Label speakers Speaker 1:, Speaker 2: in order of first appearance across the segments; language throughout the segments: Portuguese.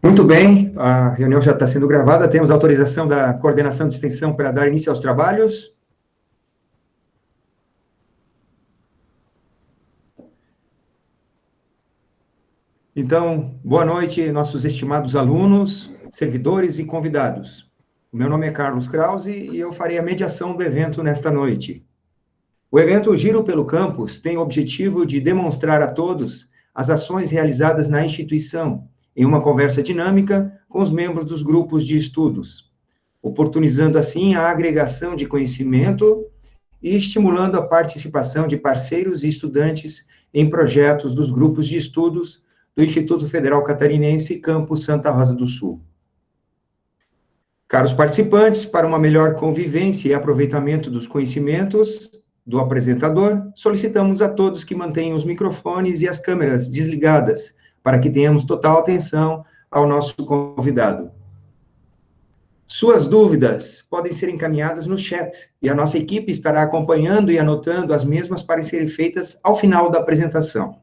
Speaker 1: Muito bem, a reunião já está sendo gravada, temos autorização da coordenação de extensão para dar início aos trabalhos. Então, boa noite, nossos estimados alunos, servidores e convidados. O meu nome é Carlos Krause e eu farei a mediação do evento nesta noite. O evento Giro pelo Campus tem o objetivo de demonstrar a todos as ações realizadas na instituição, em uma conversa dinâmica com os membros dos grupos de estudos, oportunizando assim a agregação de conhecimento e estimulando a participação de parceiros e estudantes em projetos dos grupos de estudos do Instituto Federal Catarinense, Campus Santa Rosa do Sul. Caros participantes, para uma melhor convivência e aproveitamento dos conhecimentos do apresentador, solicitamos a todos que mantenham os microfones e as câmeras desligadas, para que tenhamos total atenção ao nosso convidado. Suas dúvidas podem ser encaminhadas no chat, e a nossa equipe estará acompanhando e anotando as mesmas para serem feitas ao final da apresentação.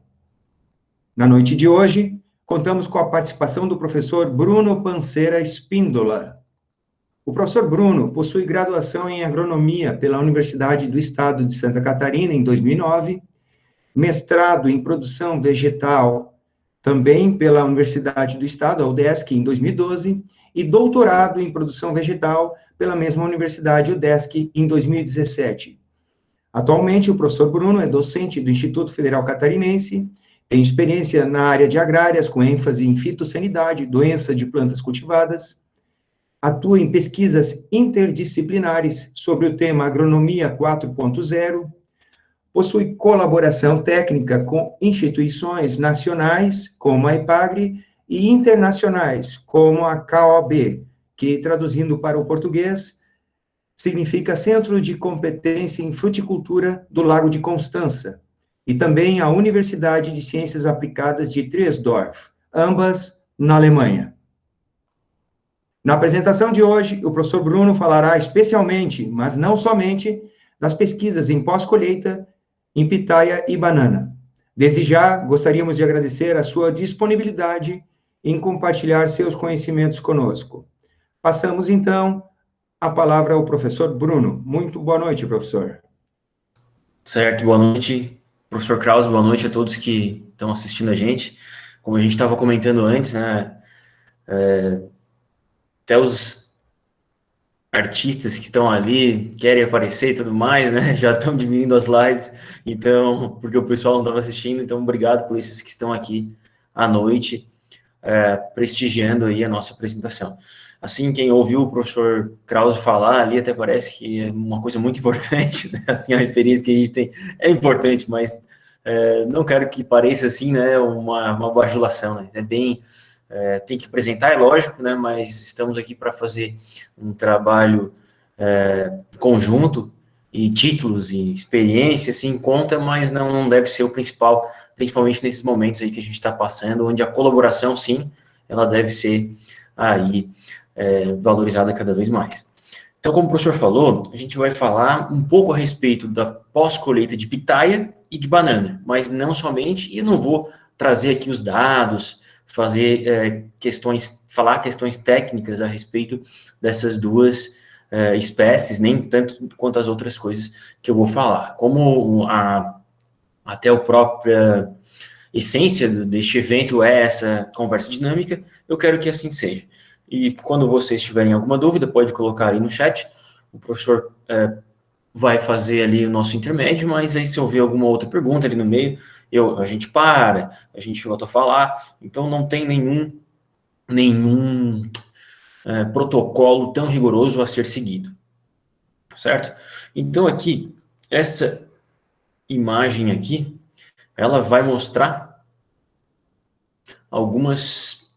Speaker 1: Na noite de hoje, contamos com a participação do professor Bruno Panceira Espíndola. O professor Bruno possui graduação em agronomia pela Universidade do Estado de Santa Catarina em 2009, mestrado em produção vegetal também pela Universidade do Estado, a UDESC, em 2012, e doutorado em produção vegetal pela mesma Universidade UDESC em 2017. Atualmente, o professor Bruno é docente do Instituto Federal Catarinense, tem experiência na área de agrárias, com ênfase em fitossanidade, doença de plantas cultivadas, atua em pesquisas interdisciplinares sobre o tema Agronomia 4.0, possui colaboração técnica com instituições nacionais, como a IPAGRE, e internacionais, como a CAOB, que, traduzindo para o português, significa Centro de Competência em Fruticultura do Lago de Constança, e também a Universidade de Ciências Aplicadas de Triesdorf, ambas na Alemanha. Na apresentação de hoje, o professor Bruno falará especialmente, mas não somente, das pesquisas em pós-colheita em pitaia e banana. Desde já, gostaríamos de agradecer a sua disponibilidade em compartilhar seus conhecimentos conosco. Passamos, então, a palavra ao professor Bruno. Muito boa noite, professor.
Speaker 2: Certo, boa noite, professor Krause, boa noite a todos que estão assistindo a gente. Como a gente estava comentando antes, né, até os artistas que estão ali querem aparecer e tudo mais, né, já estão diminuindo as lives, então, porque o pessoal não estava assistindo, então obrigado por esses que estão aqui à noite, prestigiando aí a nossa apresentação. Assim, quem ouviu o professor Krause falar ali até parece que é uma coisa muito importante, né? Assim, a experiência que a gente tem é importante, mas não quero que pareça assim, né, uma bajulação, né? É bem, tem que apresentar, é lógico, né, mas estamos aqui para fazer um trabalho conjunto, e títulos e experiência, assim, conta, mas não deve ser o principal, principalmente nesses momentos aí que a gente está passando, onde a colaboração, sim, ela deve ser aí valorizada cada vez mais. Então, como o professor falou, a gente vai falar um pouco a respeito da pós-colheita de pitaia e de banana, mas não somente, e eu não vou trazer aqui os dados, fazer falar questões técnicas a respeito dessas duas espécies, nem tanto quanto as outras coisas que eu vou falar. Como até a própria essência deste evento é essa conversa dinâmica, eu quero que assim seja. E quando vocês tiverem alguma dúvida, pode colocar aí no chat, o professor vai fazer ali o nosso intermédio, mas aí se houver alguma outra pergunta ali no meio, a gente para, a gente volta a falar, então não tem nenhum protocolo tão rigoroso a ser seguido, certo? Então aqui, essa imagem aqui, ela vai mostrar algumas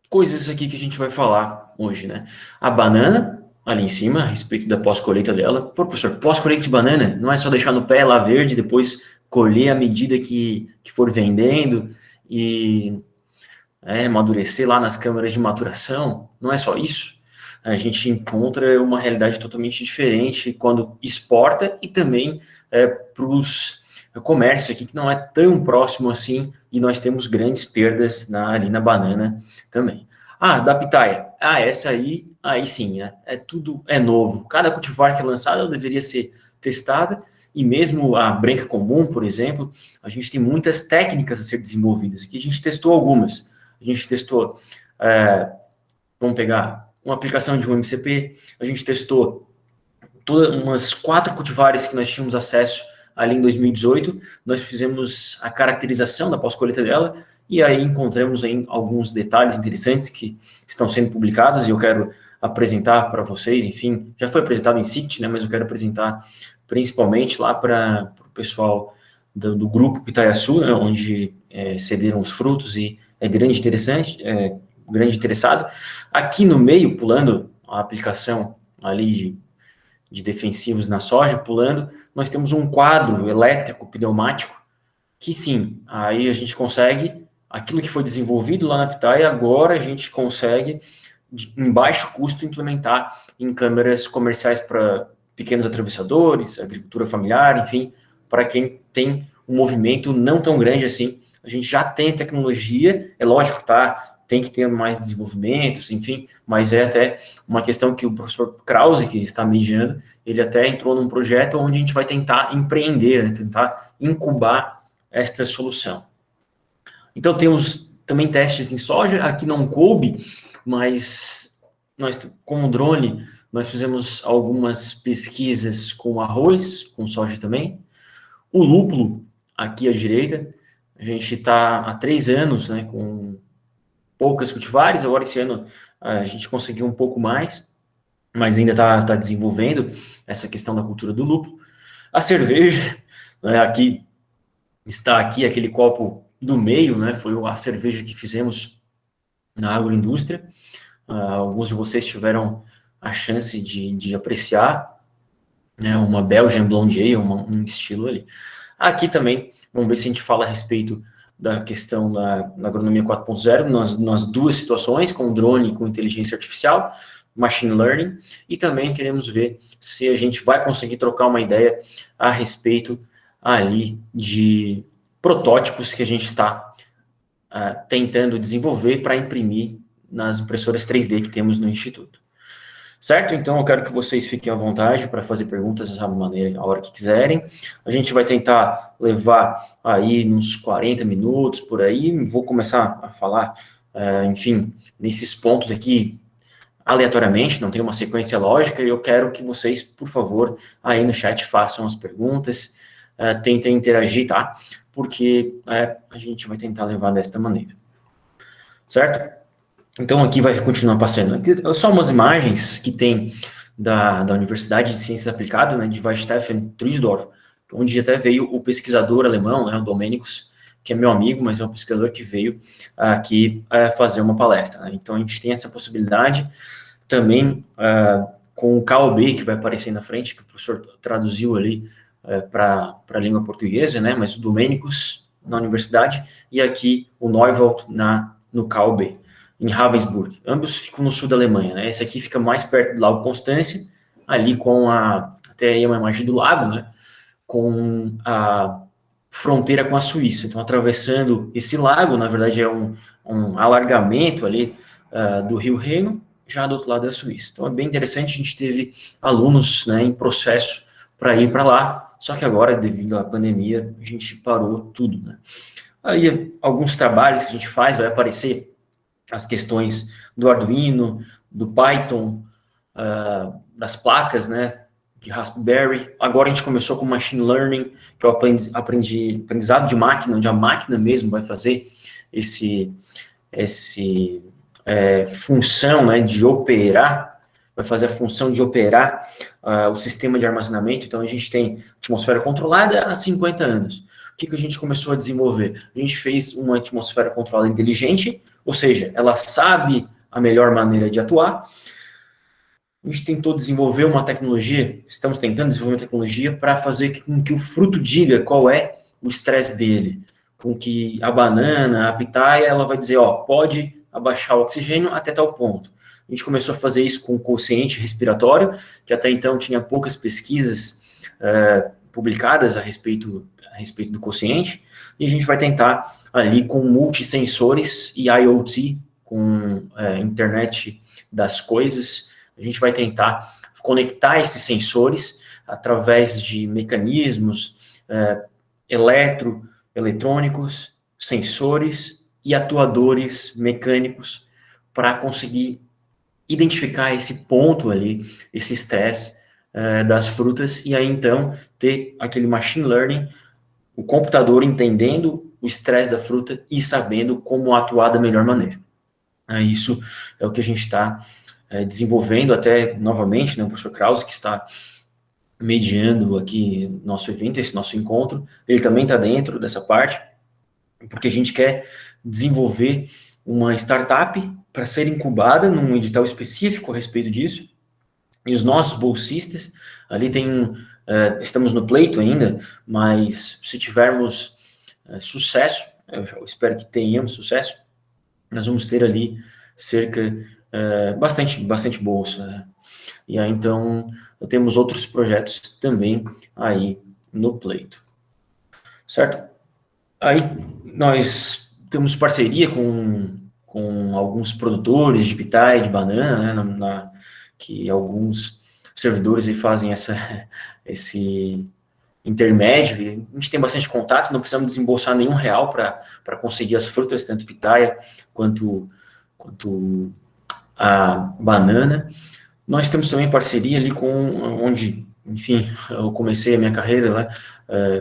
Speaker 2: coisas aqui que a gente vai falar hoje, né? A banana, ali em cima, a respeito da pós-colheita dela. Pô, professor, pós-colheita de banana, não é só deixar no pé lá verde, depois colher à medida que for vendendo e amadurecer lá nas câmaras de maturação, não é só isso. A gente encontra uma realidade totalmente diferente quando exporta e também para os comércios aqui que não é tão próximo assim e nós temos grandes perdas ali na banana também. Ah, da pitaia. Ah, essa aí sim, né? Tudo é novo. Cada cultivar que é lançado ela deveria ser testada, e mesmo a branca comum, por exemplo, a gente tem muitas técnicas a ser desenvolvidas, que a gente testou algumas. A gente testou, vamos pegar uma aplicação de um MCP, a gente testou umas 4 cultivares que nós tínhamos acesso ali em 2018, nós fizemos a caracterização da pós-colheita dela, e aí encontramos aí alguns detalhes interessantes que estão sendo publicados, e eu quero apresentar para vocês, enfim, já foi apresentado em CICT, né, mas eu quero apresentar principalmente lá para o pessoal do grupo Pitaiaçu, né, onde cederam os frutos, e é grande interessado. Aqui no meio, pulando a aplicação ali de defensivos na soja, pulando, nós temos um quadro elétrico pneumático, que sim, aí a gente consegue, aquilo que foi desenvolvido lá na pitaia, agora a gente consegue, em baixo custo, implementar em câmeras comerciais para pequenos atravessadores, agricultura familiar, enfim, para quem tem um movimento não tão grande assim. A gente já tem tecnologia, é lógico, tá? Tem que ter mais desenvolvimentos, enfim, mas é até uma questão que o professor Krause, que está mediando, ele até entrou num projeto onde a gente vai tentar empreender, né, tentar incubar esta solução. Então, temos também testes em soja, aqui não coube, mas nós, com o drone, nós fizemos algumas pesquisas com arroz, com soja também. O lúpulo, aqui à direita, a gente está há 3 anos, né, com poucas cultivares, agora esse ano a gente conseguiu um pouco mais, mas ainda está desenvolvendo essa questão da cultura do lúpulo. A cerveja, né, aqui está aqui aquele copo do meio, né, foi a cerveja que fizemos na agroindústria. Alguns de vocês tiveram a chance de apreciar, né, uma Belgian Blonde Ale, um estilo ali. Aqui também, vamos ver se a gente fala a respeito da questão da agronomia 4.0, nas 2 situações, com drone e com inteligência artificial, machine learning, e também queremos ver se a gente vai conseguir trocar uma ideia a respeito ali de protótipos que a gente está tentando desenvolver para imprimir nas impressoras 3D que temos no Instituto. Certo? Então, eu quero que vocês fiquem à vontade para fazer perguntas dessa maneira, a hora que quiserem. A gente vai tentar levar aí uns 40 minutos por aí. Vou começar a falar, enfim, nesses pontos aqui, aleatoriamente, não tem uma sequência lógica, e eu quero que vocês, por favor, aí no chat façam as perguntas, tentem interagir, tá? Porque a gente vai tentar levar desta maneira. Certo? Então, aqui vai continuar passando. Aqui, só umas imagens que tem da Universidade de Ciências Aplicadas, né, de Weihenstephan-Trüsdorf, onde até veio o pesquisador alemão, né, o Domenikus, que é meu amigo, mas é um pesquisador que veio aqui fazer uma palestra. Né? Então, a gente tem essa possibilidade também com o KOB, que vai aparecer na frente, que o professor traduziu ali para a língua portuguesa, né, mas o Domenikus na universidade, e aqui o Neuwald no KOB. Em Ravensburg, ambos ficam no sul da Alemanha, né? Esse aqui fica mais perto do Lago Constância, ali com até aí uma imagem do lago, né? Com a fronteira com a Suíça. Então, atravessando esse lago, na verdade é um alargamento ali do Rio Reno, já do outro lado da Suíça. Então, é bem interessante, a gente teve alunos, né, em processo para ir para lá, só que agora, devido à pandemia, a gente parou tudo, né? Aí, alguns trabalhos que a gente faz, vai aparecer as questões do Arduino, do Python, das placas, né, de Raspberry. Agora a gente começou com Machine Learning, que é o aprendizado de máquina, onde a máquina mesmo vai fazer função, né, de operar, vai fazer a função de operar o sistema de armazenamento. Então, a gente tem atmosfera controlada há 50 anos. O que a gente começou a desenvolver? A gente fez uma atmosfera controlada inteligente, ou seja, ela sabe a melhor maneira de atuar. A gente tentou desenvolver uma tecnologia, estamos tentando desenvolver uma tecnologia para fazer com que o fruto diga qual é o estresse dele, com que a banana, a pitaia, ela vai dizer, ó, pode abaixar o oxigênio até tal ponto. A gente começou a fazer isso com o quociente respiratório, que até então tinha poucas pesquisas publicadas a respeito do quociente, e a gente vai tentar ali com multisensores e IoT com internet das coisas. A gente vai tentar conectar esses sensores através de mecanismos eletrônicos, sensores e atuadores mecânicos para conseguir identificar esse ponto ali, esse estresse das frutas, e aí então ter aquele machine learning, o computador entendendo o estresse da fruta e sabendo como atuar da melhor maneira. Isso é o que a gente está desenvolvendo até novamente, né, o professor Krause, que está mediando aqui nosso evento, esse nosso encontro, ele também está dentro dessa parte, porque a gente quer desenvolver uma startup para ser incubada num edital específico a respeito disso, e os nossos bolsistas, ali estamos no pleito ainda, mas se tivermos sucesso, eu espero que tenhamos sucesso, nós vamos ter ali cerca, bastante bolsa. E aí, então, temos outros projetos também aí no pleito. Certo? Aí, nós temos parceria com alguns produtores de pitaia, de banana, né, que alguns servidores aí fazem esse intermédio, e a gente tem bastante contato, não precisamos desembolsar nenhum real para conseguir as frutas, tanto pitaia quanto a banana. Nós temos também parceria ali onde, enfim, eu comecei a minha carreira lá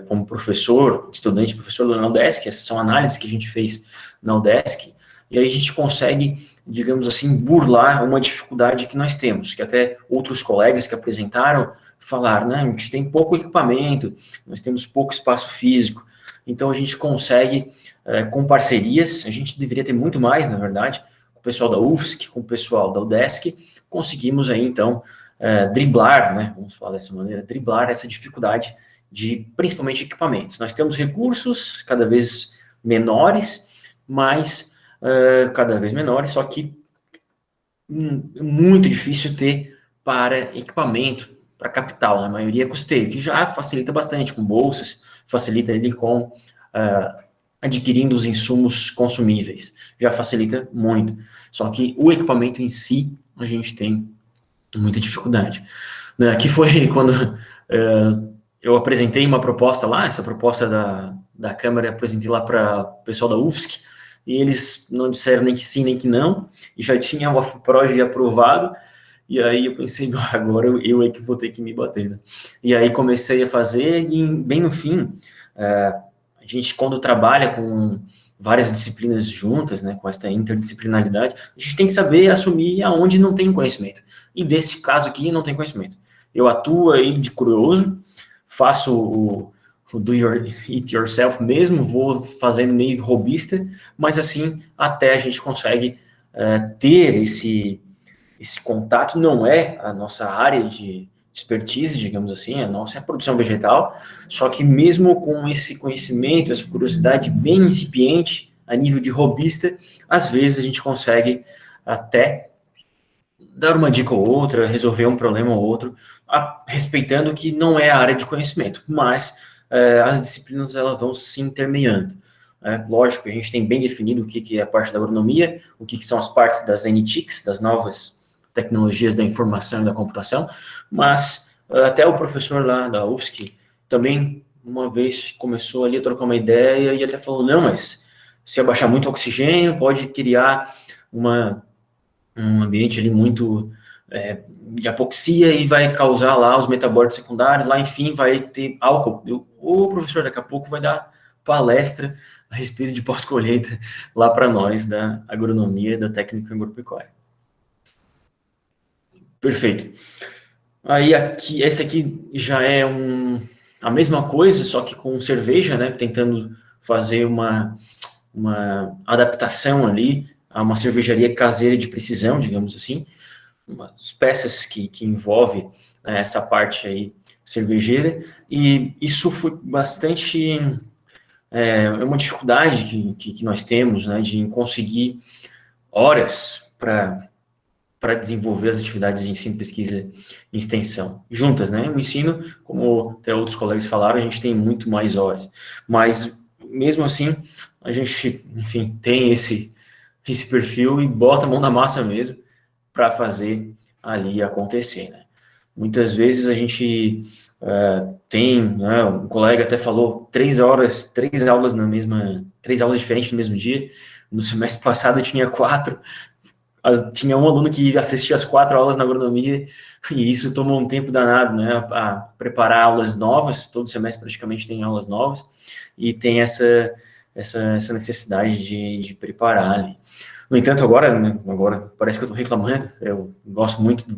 Speaker 2: como professor da UDESC, essas são análises que a gente fez na UDESC, e aí a gente consegue, digamos assim, burlar uma dificuldade que nós temos, que até outros colegas que apresentaram falaram, né, a gente tem pouco equipamento, nós temos pouco espaço físico, então a gente consegue, com parcerias, a gente deveria ter muito mais, na verdade, com o pessoal da UFSC, com o pessoal da UDESC, conseguimos aí, então, driblar, né, vamos falar dessa maneira, driblar essa dificuldade de, principalmente, equipamentos. Nós temos recursos cada vez menores, mas cada vez menores, só que muito difícil ter para equipamento, para capital, a maioria é custeio, que já facilita bastante com bolsas, facilita ele com adquirindo os insumos consumíveis, já facilita muito. Só que o equipamento em si, a gente tem muita dificuldade. Aqui foi quando eu apresentei uma proposta lá, essa proposta da Câmara, eu apresentei lá para o pessoal da UFSC, e eles não disseram nem que sim, nem que não, e já tinha o AFPROD aprovado, e aí eu pensei, agora eu é que vou ter que me bater, né? E aí comecei a fazer, e bem no fim, a gente, quando trabalha com várias disciplinas juntas, né, com essa interdisciplinaridade, a gente tem que saber assumir aonde não tem conhecimento. E desse caso aqui, não tem conhecimento. Eu atuo aí de curioso, faço o do it yourself mesmo, vou fazendo meio robista, mas assim, até a gente consegue ter esse contato, não é a nossa área de expertise, digamos assim, a nossa é a produção vegetal, só que mesmo com esse conhecimento, essa curiosidade bem incipiente, a nível de robista, às vezes a gente consegue até dar uma dica ou outra, resolver um problema ou outro, respeitando que não é a área de conhecimento, mas as disciplinas elas vão se intermeando. Lógico, a gente tem bem definido o que é a parte da agronomia, o que são as partes das NTICs, das novas tecnologias da informação e da computação, mas até o professor lá da UFSC também, uma vez, começou ali a trocar uma ideia e até falou, não, mas se abaixar muito o oxigênio, pode criar um ambiente ali muito de apoxia e vai causar lá os metabólitos secundários, lá, enfim, vai ter álcool. O professor daqui a pouco vai dar palestra a respeito de pós-colheita lá para nós da agronomia e da técnica agropecuária. Perfeito. Aí esse aqui já é a mesma coisa, só que com cerveja, né? Tentando fazer uma adaptação ali a uma cervejaria caseira de precisão, digamos assim. Umas peças que envolve essa parte aí cervejeira. E isso foi bastante... É uma dificuldade que nós temos, né? De conseguir horas para desenvolver as atividades de ensino, pesquisa e extensão, juntas, né? O ensino, como até outros colegas falaram, a gente tem muito mais horas, mas mesmo assim, a gente, enfim, tem esse perfil e bota a mão na massa mesmo para fazer ali acontecer, né? Muitas vezes a gente tem, né, um colega até falou, 3 aulas diferentes no mesmo dia. No semestre passado eu tinha 4, tinha um aluno que assistia as 4 aulas na agronomia, e isso tomou um tempo danado, né, a preparar aulas novas. Todo semestre praticamente tem aulas novas, e tem essa necessidade de preparar ali. No entanto, agora, né, parece que eu estou reclamando, eu gosto muito do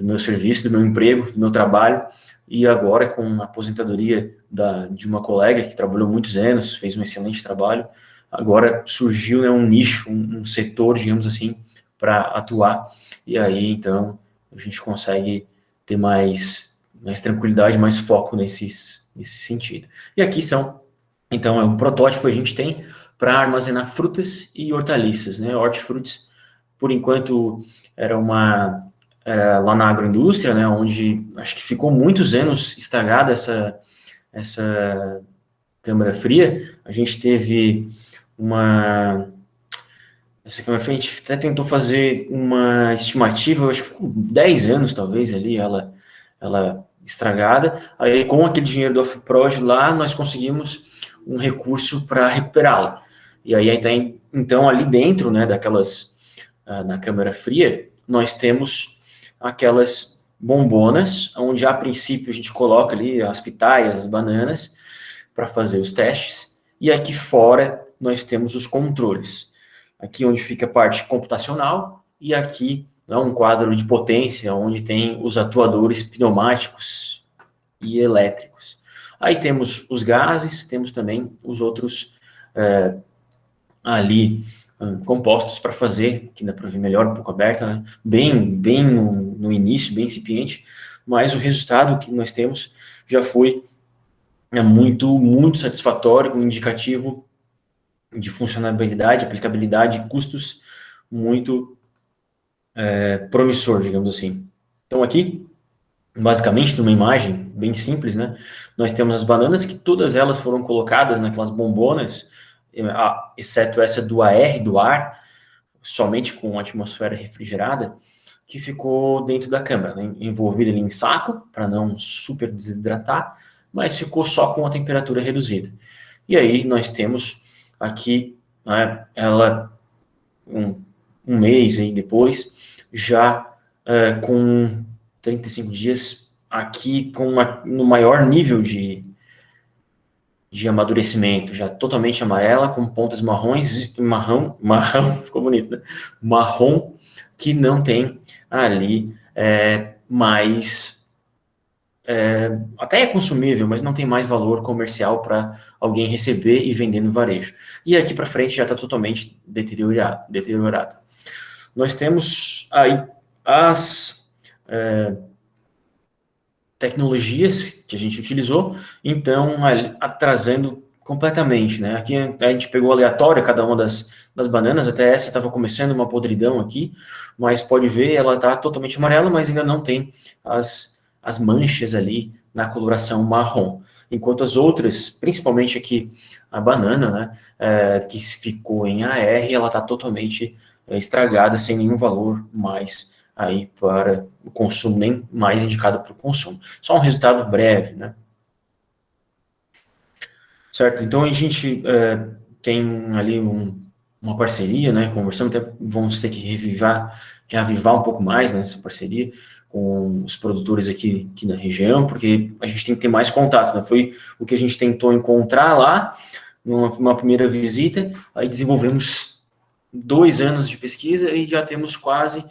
Speaker 2: meu serviço, do meu emprego, do meu trabalho, e agora com a aposentadoria de uma colega que trabalhou muitos anos, fez um excelente trabalho, agora surgiu, né, um nicho, um setor, digamos assim, para atuar, e aí, então, a gente consegue ter mais tranquilidade, mais foco nesse sentido. E aqui então, é um protótipo que a gente tem para armazenar frutas e hortaliças, né, hortifrutis. Por enquanto, era lá na agroindústria, né, onde acho que ficou muitos anos estragada essa câmara fria. A gente teve essa câmara fria, a gente até tentou fazer uma estimativa, acho que ficou 10 anos, talvez, ali, ela estragada. Aí, com aquele dinheiro do AFPROD lá, nós conseguimos um recurso para recuperá-la. E aí, então, ali dentro, né, na câmara fria, nós temos aquelas bombonas, onde a princípio a gente coloca ali as pitaias, as bananas, para fazer os testes, e aqui fora nós temos os controles. Aqui onde fica a parte computacional, e aqui um quadro de potência, onde tem os atuadores pneumáticos e elétricos. Aí temos os gases, temos também os outros ali compostos para fazer, que dá para ver melhor, um pouco aberta, né? bem no início, bem incipiente, mas o resultado que nós temos já foi muito satisfatório, um indicativo de funcionalidade, aplicabilidade, custos muito promissor, digamos assim. Então aqui, basicamente, numa imagem bem simples, né, nós temos as bananas que todas elas foram colocadas naquelas bombonas, exceto essa do ar, somente com atmosfera refrigerada, que ficou dentro da câmara, né, envolvida ali em saco, para não super desidratar, mas ficou só com a temperatura reduzida. E aí nós temos aqui, né, ela, um mês aí depois, já com 35 dias, aqui no maior nível de amadurecimento, já totalmente amarela, com pontas marrons, marrão, ficou bonito, né? Marrom, que não tem ali mais... até é consumível, mas não tem mais valor comercial para alguém receber e vender no varejo. E aqui para frente já está totalmente deteriorado. Nós temos aí as tecnologias que a gente utilizou, então, atrasando completamente, né? Aqui a gente pegou aleatório cada uma das bananas, até essa estava começando uma podridão aqui, mas pode ver, ela está totalmente amarela, mas ainda não tem as manchas ali na coloração marrom. Enquanto as outras, principalmente aqui a banana, né, que ficou em AR, ela está totalmente estragada, sem nenhum valor mais aí para o consumo, nem mais indicado para o consumo. Só um resultado breve, né? Certo? Então a gente tem ali uma parceria, né? Conversamos, até vamos ter que reavivar um pouco mais nessa parceria com os produtores aqui na região, porque a gente tem que ter mais contato, né? Foi o que a gente tentou encontrar lá, numa primeira visita, aí desenvolvemos 2 anos de pesquisa e já temos quase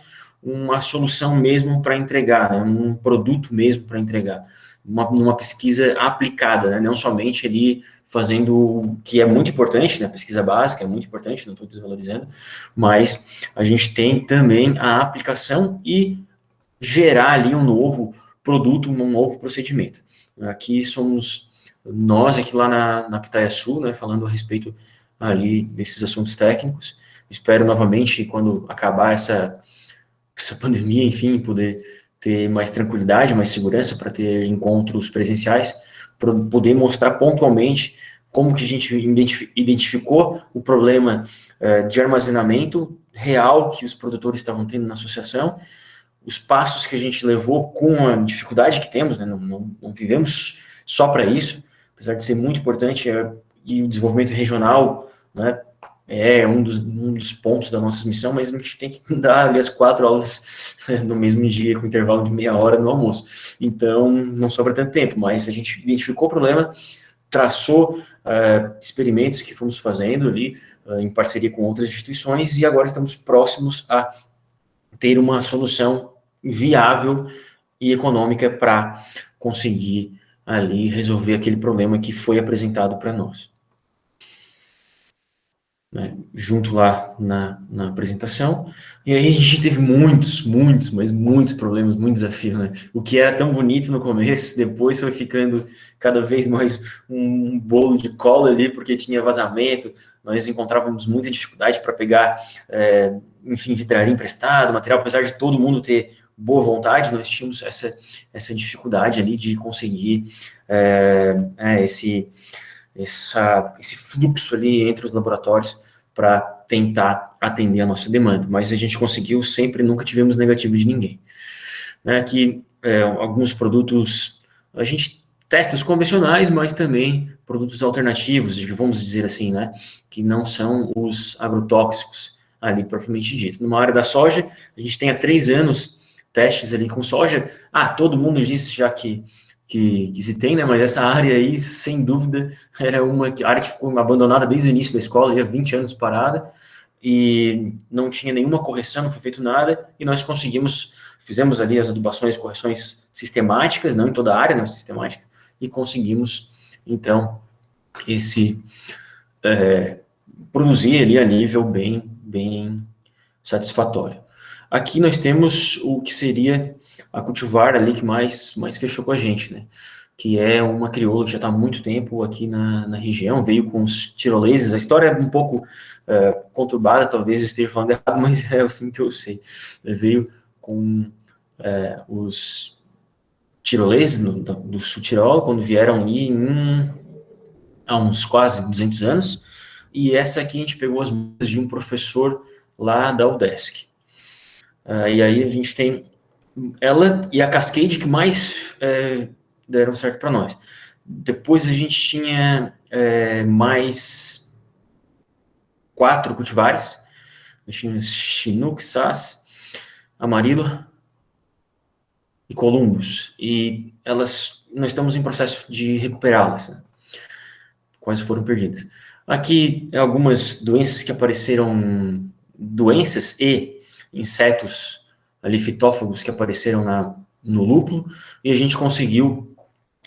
Speaker 2: uma solução mesmo para entregar, né? Um produto mesmo para entregar, numa pesquisa aplicada, né? Não somente ali fazendo, que é muito importante, né? Pesquisa básica é muito importante, não estou desvalorizando, mas a gente tem também a aplicação e gerar ali um novo produto, um novo procedimento. Aqui somos nós, aqui lá na Pitaia Sul, né, falando a respeito ali desses assuntos técnicos. Espero novamente, quando acabar essa pandemia, enfim, poder ter mais tranquilidade, mais segurança para ter encontros presenciais, para poder mostrar pontualmente como que a gente identificou o problema de armazenamento real que os produtores estavam tendo na associação, os passos que a gente levou com a dificuldade que temos, né? Não vivemos só para isso, apesar de ser muito importante, e o desenvolvimento regional, né, é um dos pontos da nossa missão, mas a gente tem que dar ali as 4 aulas no mesmo dia, com intervalo de meia hora no almoço. Então, não sobra tanto tempo, mas a gente identificou o problema, traçou experimentos que fomos fazendo ali, em parceria com outras instituições, e agora estamos próximos a ter uma solução viável e econômica para conseguir ali resolver aquele problema que foi apresentado para nós. Né, junto lá na apresentação, e aí a gente teve muitos problemas, muitos desafios, né? O que era tão bonito no começo, depois foi ficando cada vez mais um bolo de cola ali, porque tinha vazamento, nós encontrávamos muita dificuldade para pegar, enfim, vidraria emprestado, material, apesar de todo mundo ter boa vontade, nós tínhamos essa dificuldade ali de conseguir esse fluxo ali entre os laboratórios para tentar atender a nossa demanda, mas a gente conseguiu sempre, nunca tivemos negativo de ninguém. Né, que alguns produtos, a gente testa os convencionais, mas também produtos alternativos, vamos dizer assim, né, que não são os agrotóxicos ali propriamente dito. Numa área da soja, a gente tem há 3 anos testes ali com soja, todo mundo disse já que se tem, né, mas essa área aí, sem dúvida, era uma área que ficou abandonada desde o início da escola, ia 20 anos parada, e não tinha nenhuma correção, não foi feito nada, e nós fizemos ali as adubações, correções sistemáticas, não em toda a área, não sistemáticas, e conseguimos, então, produzir ali a nível bem satisfatório. Aqui nós temos o que seria a cultivar ali que mais fechou com a gente, né? Que é uma crioula que já está há muito tempo aqui na região, veio com os tiroleses. A história é um pouco conturbada, talvez eu esteja falando errado, mas é assim que eu sei. Veio com os tiroleses do sul Tirol, quando vieram ali há uns quase 200 anos, e essa aqui a gente pegou as mudas de um professor lá da UDESC. E aí a gente tem ela e a Cascade que mais deram certo para nós. Depois a gente tinha mais 4 cultivares. Nós tínhamos Chinook, Sass, Amarillo e Columbus. E nós estamos em processo de recuperá-las, né? Quase foram perdidas. Aqui algumas doenças que apareceram, doenças e insetos ali, fitófagos que apareceram no lúpulo, e a gente conseguiu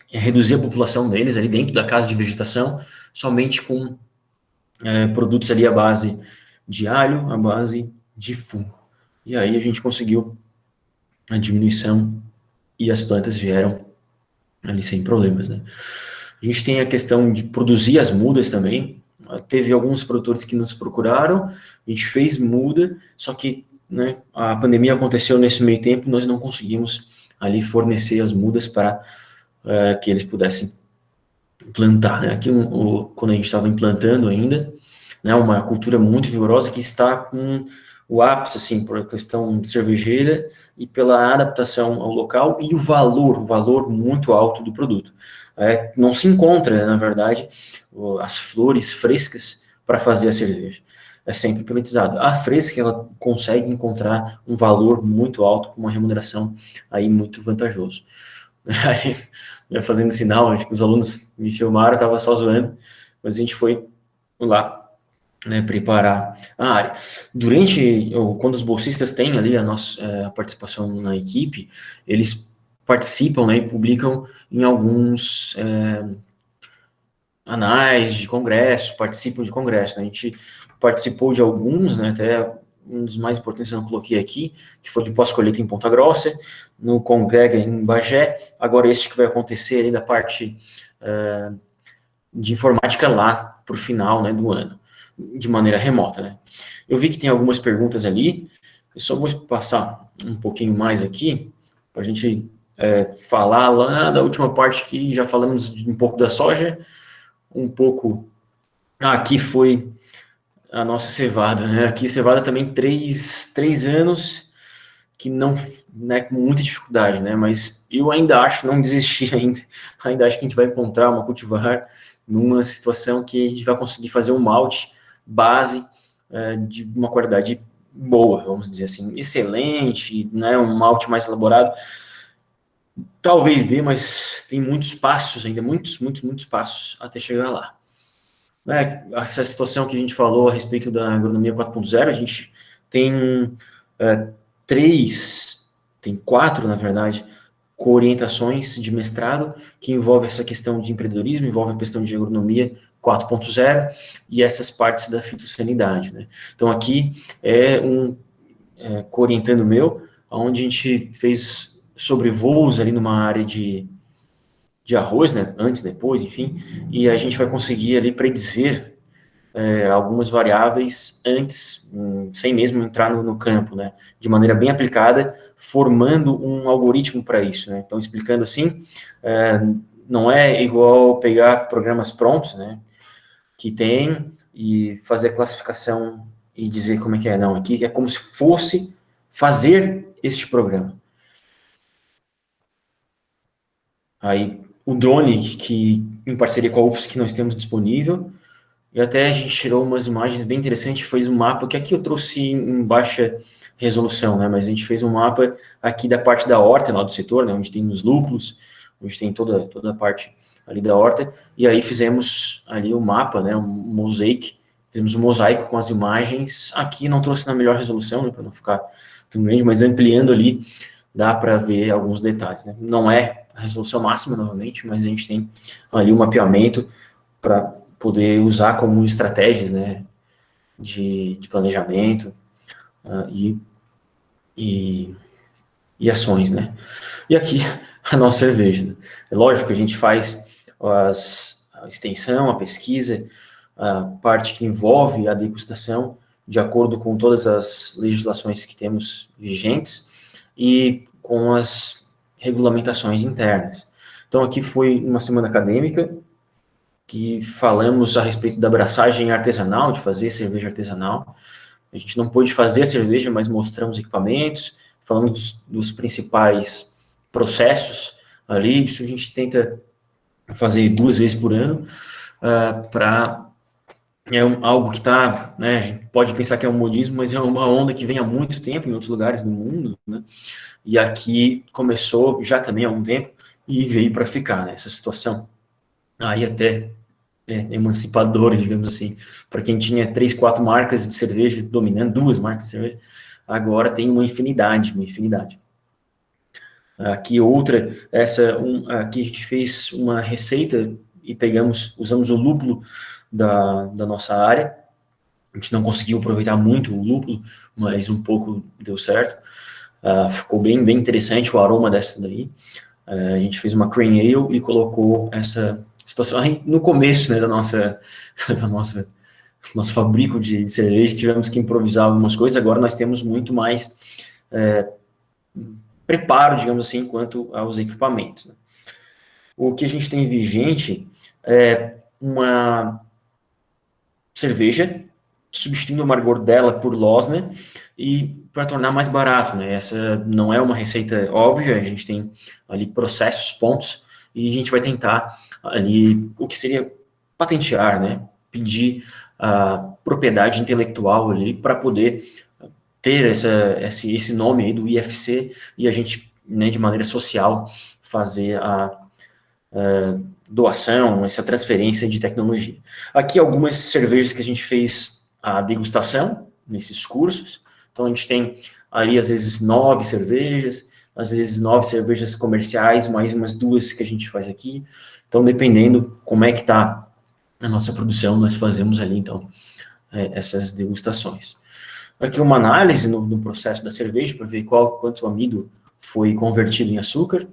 Speaker 2: reduzir a população deles ali dentro da casa de vegetação, somente com produtos ali à base de alho, à base de fungo. E aí a gente conseguiu a diminuição e as plantas vieram ali sem problemas, né? A gente tem a questão de produzir as mudas também. Teve alguns produtores que nos procuraram, a gente fez muda, só que, né, a pandemia aconteceu nesse meio tempo, nós não conseguimos ali fornecer as mudas para que eles pudessem plantar, né? Aqui, quando a gente estava implantando ainda, né, uma cultura muito vigorosa que está com o ápice, assim, por questão cervejeira e pela adaptação ao local e o valor muito alto do produto. Não se encontra, na verdade, as flores frescas para fazer a cerveja. É sempre pelletizado. A fresca, ela consegue encontrar um valor muito alto, com uma remuneração aí muito vantajoso. Aí, fazendo sinal, acho que os alunos me filmaram, eu estava só zoando, mas a gente foi lá, né, preparar a área. Quando os bolsistas têm ali a nossa participação na equipe, eles participam, né, e publicam em alguns anais de congresso, participam de congresso, né? A gente participou de alguns, né, até um dos mais importantes eu não coloquei aqui, que foi de pós-colheita em Ponta Grossa, no Congrega em Bagé, agora este que vai acontecer ali da parte de informática lá para o final, né, do ano, de maneira remota, né. Eu vi que tem algumas perguntas ali, eu só vou passar um pouquinho mais aqui, para a gente falar lá da última parte que já falamos um pouco da soja, um pouco... aqui foi a nossa cevada, né? Aqui cevada também 3 anos, que não, né, com muita dificuldade, né? Mas eu ainda acho, não desisti ainda acho que a gente vai encontrar uma cultivar numa situação que a gente vai conseguir fazer um malte base de uma qualidade boa, vamos dizer assim, excelente, né? Um malte mais elaborado. Talvez dê, mas tem muitos passos ainda, muitos passos até chegar lá. Né, essa situação que a gente falou a respeito da agronomia 4.0, a gente tem tem 4, na verdade, co-orientações de mestrado que envolvem essa questão de empreendedorismo, envolve a questão de agronomia 4.0 e essas partes da fitossanidade, né? Então, aqui é um co-orientando meu, onde a gente fez sobrevoos ali numa área de arroz, né, antes, depois, enfim, e a gente vai conseguir ali predizer algumas variáveis antes, sem mesmo entrar no campo, né, de maneira bem aplicada, formando um algoritmo para isso, né, então explicando assim, não é igual pegar programas prontos, né, que tem e fazer a classificação e dizer como é que é, não, aqui é como se fosse fazer este programa. Aí, o drone, que em parceria com a UFSC que nós temos disponível, e até a gente tirou umas imagens bem interessantes, fez um mapa, que aqui eu trouxe em baixa resolução, né, mas a gente fez um mapa aqui da parte da horta, lá do setor, né, onde tem os lúpulos, onde tem toda a parte ali da horta, e aí fizemos ali o mapa, né, um mosaic, fizemos um mosaico com as imagens, aqui não trouxe na melhor resolução, né, para não ficar tão grande, mas ampliando ali, dá para ver alguns detalhes, né, não é a resolução máxima, novamente, mas a gente tem ali o mapeamento para poder usar como estratégias, né, de planejamento e ações, né. E aqui, a nossa cerveja. Né? É lógico que a gente faz a extensão, a pesquisa, a parte que envolve a degustação, de acordo com todas as legislações que temos vigentes e com as regulamentações internas. Então, aqui foi uma semana acadêmica, que falamos a respeito da abraçagem artesanal, de fazer cerveja artesanal. A gente não pôde fazer a cerveja, mas mostramos equipamentos, falamos dos principais processos ali, isso a gente tenta fazer 2 vezes por ano, para algo que está, né, a gente pode pensar que é um modismo, mas é uma onda que vem há muito tempo em outros lugares do mundo, né, e aqui começou já também há um tempo e veio para ficar, né, essa situação. Aí até emancipadora, digamos assim, para quem tinha 3, 4 marcas de cerveja dominando, 2 marcas de cerveja, agora tem uma infinidade. Aqui outra, aqui a gente fez uma receita e usamos o lúpulo da nossa área, a gente não conseguiu aproveitar muito o lúpulo, mas um pouco deu certo, ficou bem interessante o aroma dessa daí, a gente fez uma cream ale e colocou essa situação aí no começo, né, nosso fabrico de cerveja, tivemos que improvisar algumas coisas, agora nós temos muito mais preparo, digamos assim, quanto aos equipamentos. Né. O que a gente tem vigente é uma cerveja, substituindo o amargor dela por Losner, e para tornar mais barato, né? Essa não é uma receita óbvia, a gente tem ali processos, pontos, e a gente vai tentar ali o que seria patentear, né? Pedir a propriedade intelectual ali para poder ter esse nome aí do IFC e a gente, né, de maneira social, fazer a doação, essa transferência de tecnologia. Aqui algumas cervejas que a gente fez a degustação nesses cursos. Então a gente tem aí às vezes 9 cervejas, às vezes 9 cervejas comerciais, mais umas 2 que a gente faz aqui. Então dependendo como é que está a nossa produção, nós fazemos ali então essas degustações. Aqui uma análise no processo da cerveja para ver quanto amido foi convertido em açúcar.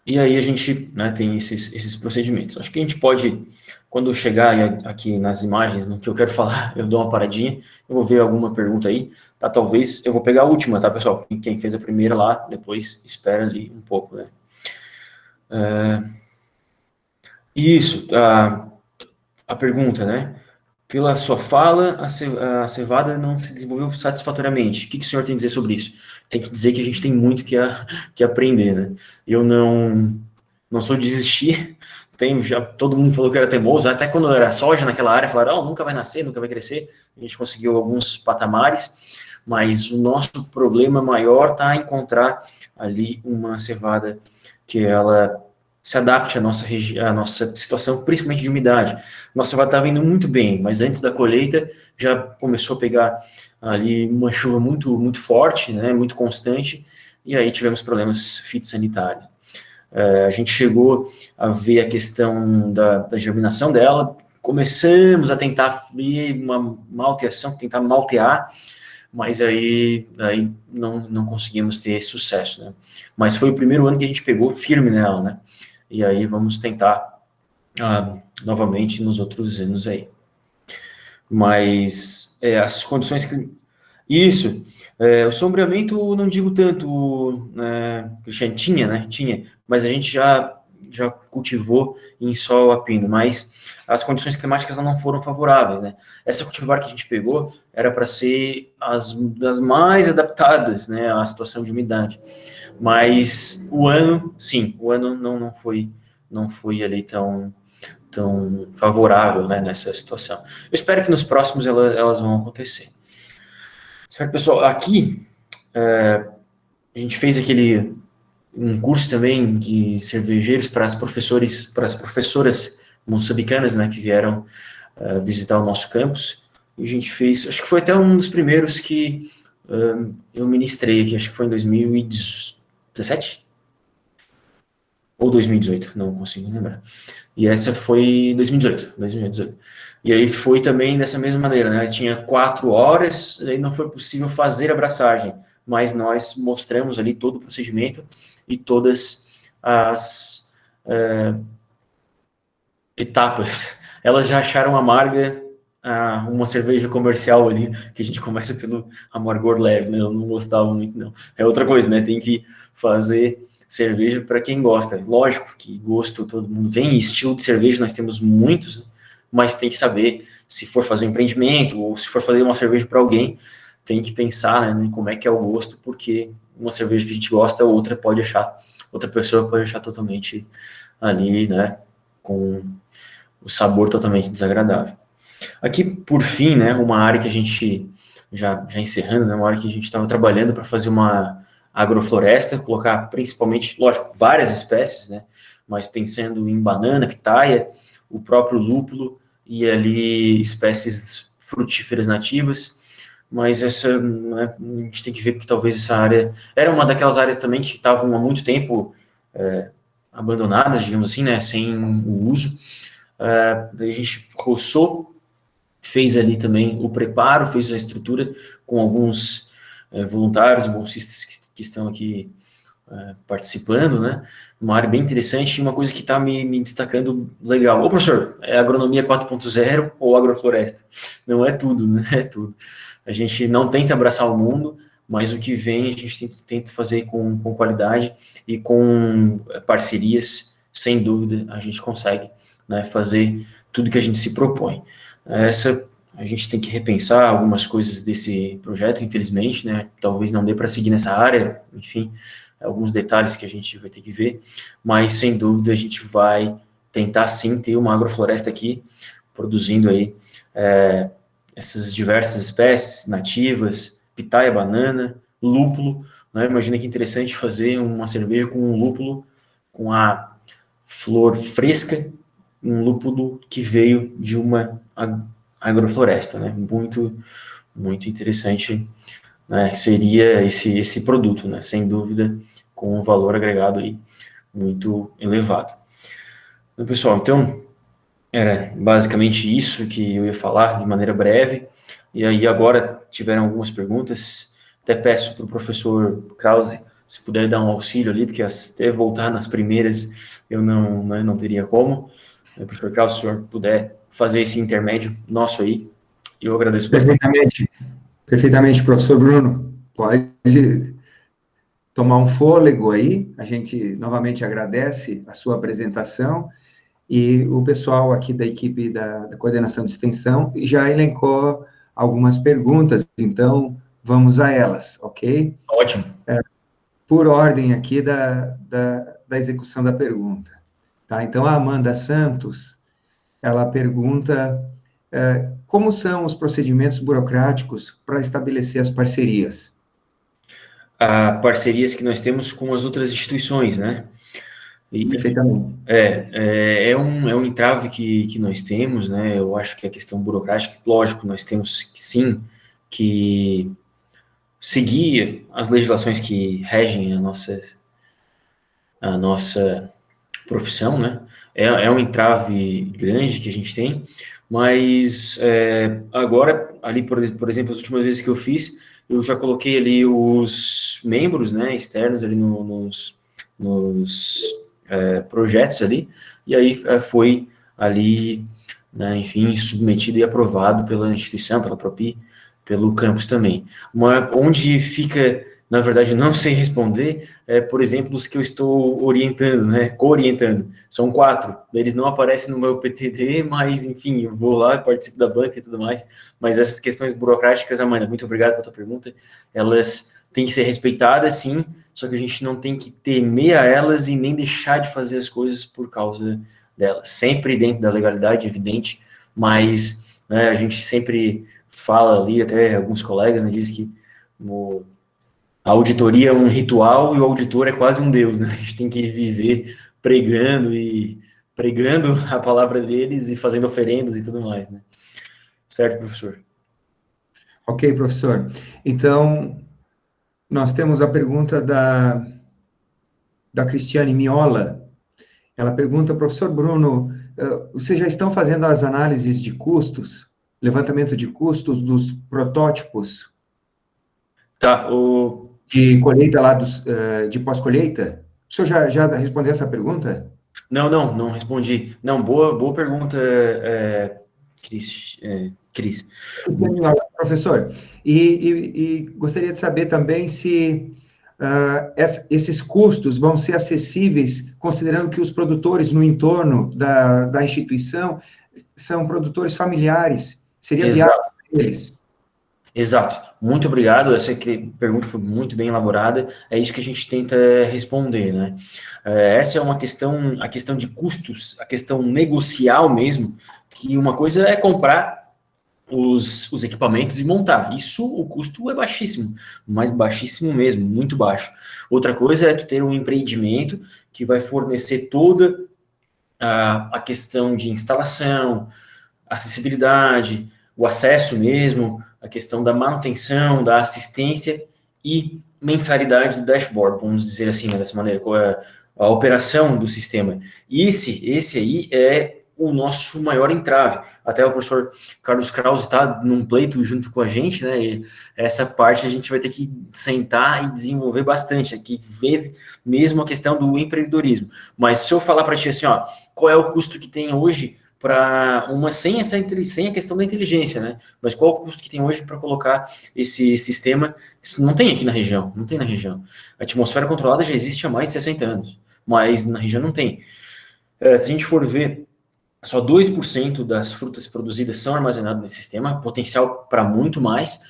Speaker 2: E aí a gente, né, tem esses procedimentos. Acho que a gente pode, quando chegar aqui nas imagens, no que eu quero falar, eu dou uma paradinha, eu vou ver alguma pergunta aí, tá? Talvez eu vou pegar a última, tá, pessoal? Quem fez a primeira lá, depois espera ali um pouco, né? Isso, a pergunta, né? Pela sua fala, a cevada não se desenvolveu satisfatoriamente. O que o senhor tem a dizer sobre isso? Tem que dizer que a gente tem muito que aprender, né? Eu não sou de desistir. Todo mundo falou que era teimoso, até quando era soja naquela área, falaram, oh, nunca vai nascer, nunca vai crescer. A gente conseguiu alguns patamares, mas o nosso problema maior está encontrar ali uma cevada que ela se adapte à nossa situação, principalmente de umidade. Nossa cevada estava indo muito bem, mas antes da colheita já começou a pegar ali uma chuva muito forte, né, muito constante, e aí tivemos problemas fitossanitários. A gente chegou a ver a questão da germinação dela, começamos a tentar ver uma malteação, tentar maltear, mas aí não conseguimos ter sucesso, né? Mas foi o primeiro ano que a gente pegou firme nela, né? E aí vamos tentar novamente nos outros anos aí. Mas as condições que... Isso, o sombreamento não digo tanto, Cristian, tinha, né? Tinha, mas a gente já cultivou em sol a pino, mas as condições climáticas não foram favoráveis, né? Essa cultivar que a gente pegou era para ser das mais adaptadas, né, à situação de umidade. Mas o ano não foi ali tão favorável, né, nessa situação. Eu espero que nos próximos elas vão acontecer. Certo, pessoal? Aqui a gente fez um curso também de cervejeiros para as professoras moçambicanas, né, que vieram visitar o nosso campus. E a gente fez, acho que foi até um dos primeiros que eu ministrei aqui, acho que foi em 2017 ou 2018, não consigo lembrar. E essa foi 2018. E aí foi também dessa mesma maneira, né? Tinha 4 horas, aí não foi possível fazer a abraçagem, mas nós mostramos ali todo o procedimento e todas as etapas. Elas já acharam amarga uma cerveja comercial ali, que a gente começa pelo amargor leve, né? Eu não gostava muito, não. É outra coisa, né? Tem que fazer cerveja para quem gosta. Lógico que gosto todo mundo tem, estilo de cerveja nós temos muitos, né? Mas tem que saber se for fazer um empreendimento ou se for fazer uma cerveja para alguém, tem que pensar, né, em como é que é o gosto, porque uma cerveja que a gente gosta, outra pessoa pode achar totalmente ali, né, com o sabor totalmente desagradável. Aqui, por fim, né, uma área que a gente, já encerrando, né, uma área que a gente estava trabalhando para fazer uma agrofloresta, colocar principalmente, lógico, várias espécies, né, mas pensando em banana, pitaia, o próprio lúpulo e ali espécies frutíferas nativas, mas essa, né, a gente tem que ver porque talvez essa área era uma daquelas áreas também que estavam há muito tempo abandonadas, digamos assim, né, sem o uso. Daí a gente roçou, fez ali também o preparo, fez a estrutura com alguns voluntários, bolsistas que estão aqui participando, né? Uma área bem interessante e uma coisa que está me destacando legal. Ô, professor, é agronomia 4.0 ou agrofloresta? Não é tudo, né? É tudo. A gente não tenta abraçar o mundo, mas o que vem a gente tenta fazer com qualidade e com parcerias, sem dúvida, a gente consegue, né, fazer tudo que a gente se propõe. A gente tem que repensar algumas coisas desse projeto, infelizmente, né? Talvez não dê para seguir nessa área, enfim, alguns detalhes que a gente vai ter que ver, mas sem dúvida a gente vai tentar sim ter uma agrofloresta aqui, produzindo aí essas diversas espécies nativas, pitaia, banana, lúpulo, né? Imagina que interessante fazer uma cerveja com um lúpulo, com a flor fresca, um lúpulo que veio de uma agrofloresta, né? Muito interessante, né? Seria esse produto, né? Sem dúvida, com um valor agregado aí muito elevado. Pessoal, então, era basicamente isso que eu ia falar de maneira breve, e aí agora tiveram algumas perguntas, até peço para o professor Krause, se puder dar um auxílio ali, porque até voltar nas primeiras eu não teria como. Professor Krause, se o senhor puder fazer esse intermédio nosso aí, eu agradeço bastante.
Speaker 1: Perfeitamente, professor Bruno. Pode tomar um fôlego aí. A gente novamente agradece a sua apresentação e o pessoal aqui da equipe da coordenação de extensão já elencou algumas perguntas, então vamos a elas, ok?
Speaker 2: Ótimo.
Speaker 1: Por ordem aqui da execução da pergunta. Tá? Então, a Amanda Santos, ela pergunta como são os procedimentos burocráticos para estabelecer as parcerias?
Speaker 2: Parcerias que nós temos com as outras instituições, né?
Speaker 1: Perfeitamente.
Speaker 2: É um entrave que nós temos, né? Eu acho que a questão burocrática, lógico, nós temos sim que seguir as legislações que regem a nossa profissão, né? É um entrave grande que a gente tem, mas agora, ali, por exemplo, as últimas vezes que eu fiz, eu já coloquei ali os membros, né, externos ali nos projetos ali, e aí foi ali, né, enfim, submetido e aprovado pela instituição, pela Propi, pelo campus também. Onde fica, na verdade, não sei responder, por exemplo, os que eu estou orientando, né, co-orientando. São 4, eles não aparecem no meu PTD, mas, enfim, eu vou lá, participo da banca e tudo mais, mas essas questões burocráticas, Amanda, muito obrigado pela tua pergunta, elas têm que ser respeitadas, sim, só que a gente não tem que temer a elas e nem deixar de fazer as coisas por causa delas. Sempre dentro da legalidade, evidente, mas né, a gente sempre fala ali, até alguns colegas, né, dizem que a auditoria é um ritual e o auditor é quase um deus, né? A gente tem que viver pregando a palavra deles e fazendo oferendas e tudo mais, né? Certo, professor?
Speaker 1: Ok, professor. Então, nós temos a pergunta da Cristiane Miola. Ela pergunta, professor Bruno, vocês já estão fazendo as análises de custos, levantamento de custos dos protótipos
Speaker 2: Tá,
Speaker 1: de colheita lá de pós-colheita? O senhor já respondeu essa pergunta?
Speaker 2: Não respondi. Não, boa pergunta, Cris. Cris.
Speaker 1: Professor, e gostaria de saber também se esses custos vão ser acessíveis, considerando que os produtores no entorno da instituição são produtores familiares. Seria viável
Speaker 2: Exato.
Speaker 1: para eles?
Speaker 2: Exato. Muito obrigado. Essa pergunta foi muito bem elaborada. É isso que a gente tenta responder, né? Essa é uma questão, a questão de custos, a questão negocial mesmo, que uma coisa é comprar os equipamentos e montar. Isso, o custo é baixíssimo, mas baixíssimo mesmo, muito baixo. Outra coisa é tu ter um empreendimento que vai fornecer toda a questão de instalação, acessibilidade, o acesso mesmo, a questão da manutenção, da assistência e mensalidade do dashboard, vamos dizer assim, né, dessa maneira, qual é a operação do sistema. E esse aí é o nosso maior entrave. Até o professor Carlos Krause está num pleito junto com a gente, né? E essa parte a gente vai ter que sentar e desenvolver bastante, aqui ver mesmo a questão do empreendedorismo. Mas se eu falar para ti assim, ó, qual é o custo que tem hoje para sem a questão da inteligência, né? Mas qual o custo que tem hoje para colocar esse sistema? Isso não tem aqui na região, não tem na região. A atmosfera controlada já existe há mais de 60 anos, mas na região não tem. Se a gente for ver, só 2% das frutas produzidas são armazenadas nesse sistema, potencial para muito mais,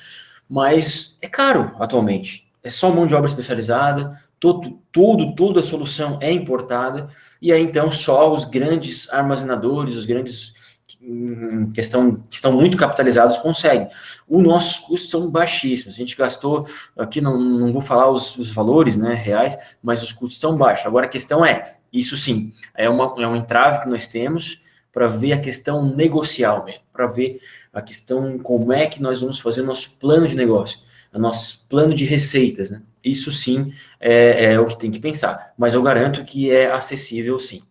Speaker 2: mas é caro atualmente. É só mão de obra especializada, toda a solução é importada, e aí então só os grandes armazenadores, os grandes que estão muito capitalizados conseguem. Os nossos custos são baixíssimos. A gente gastou, aqui não vou falar os valores, né, reais, mas os custos são baixos. Agora a questão é, isso sim, é um entrave que nós temos para ver a questão negocial mesmo, para ver a questão como é que nós vamos fazer o nosso plano de negócio, o nosso plano de receitas, né? Isso sim é o que tem que pensar, mas eu garanto que é acessível sim.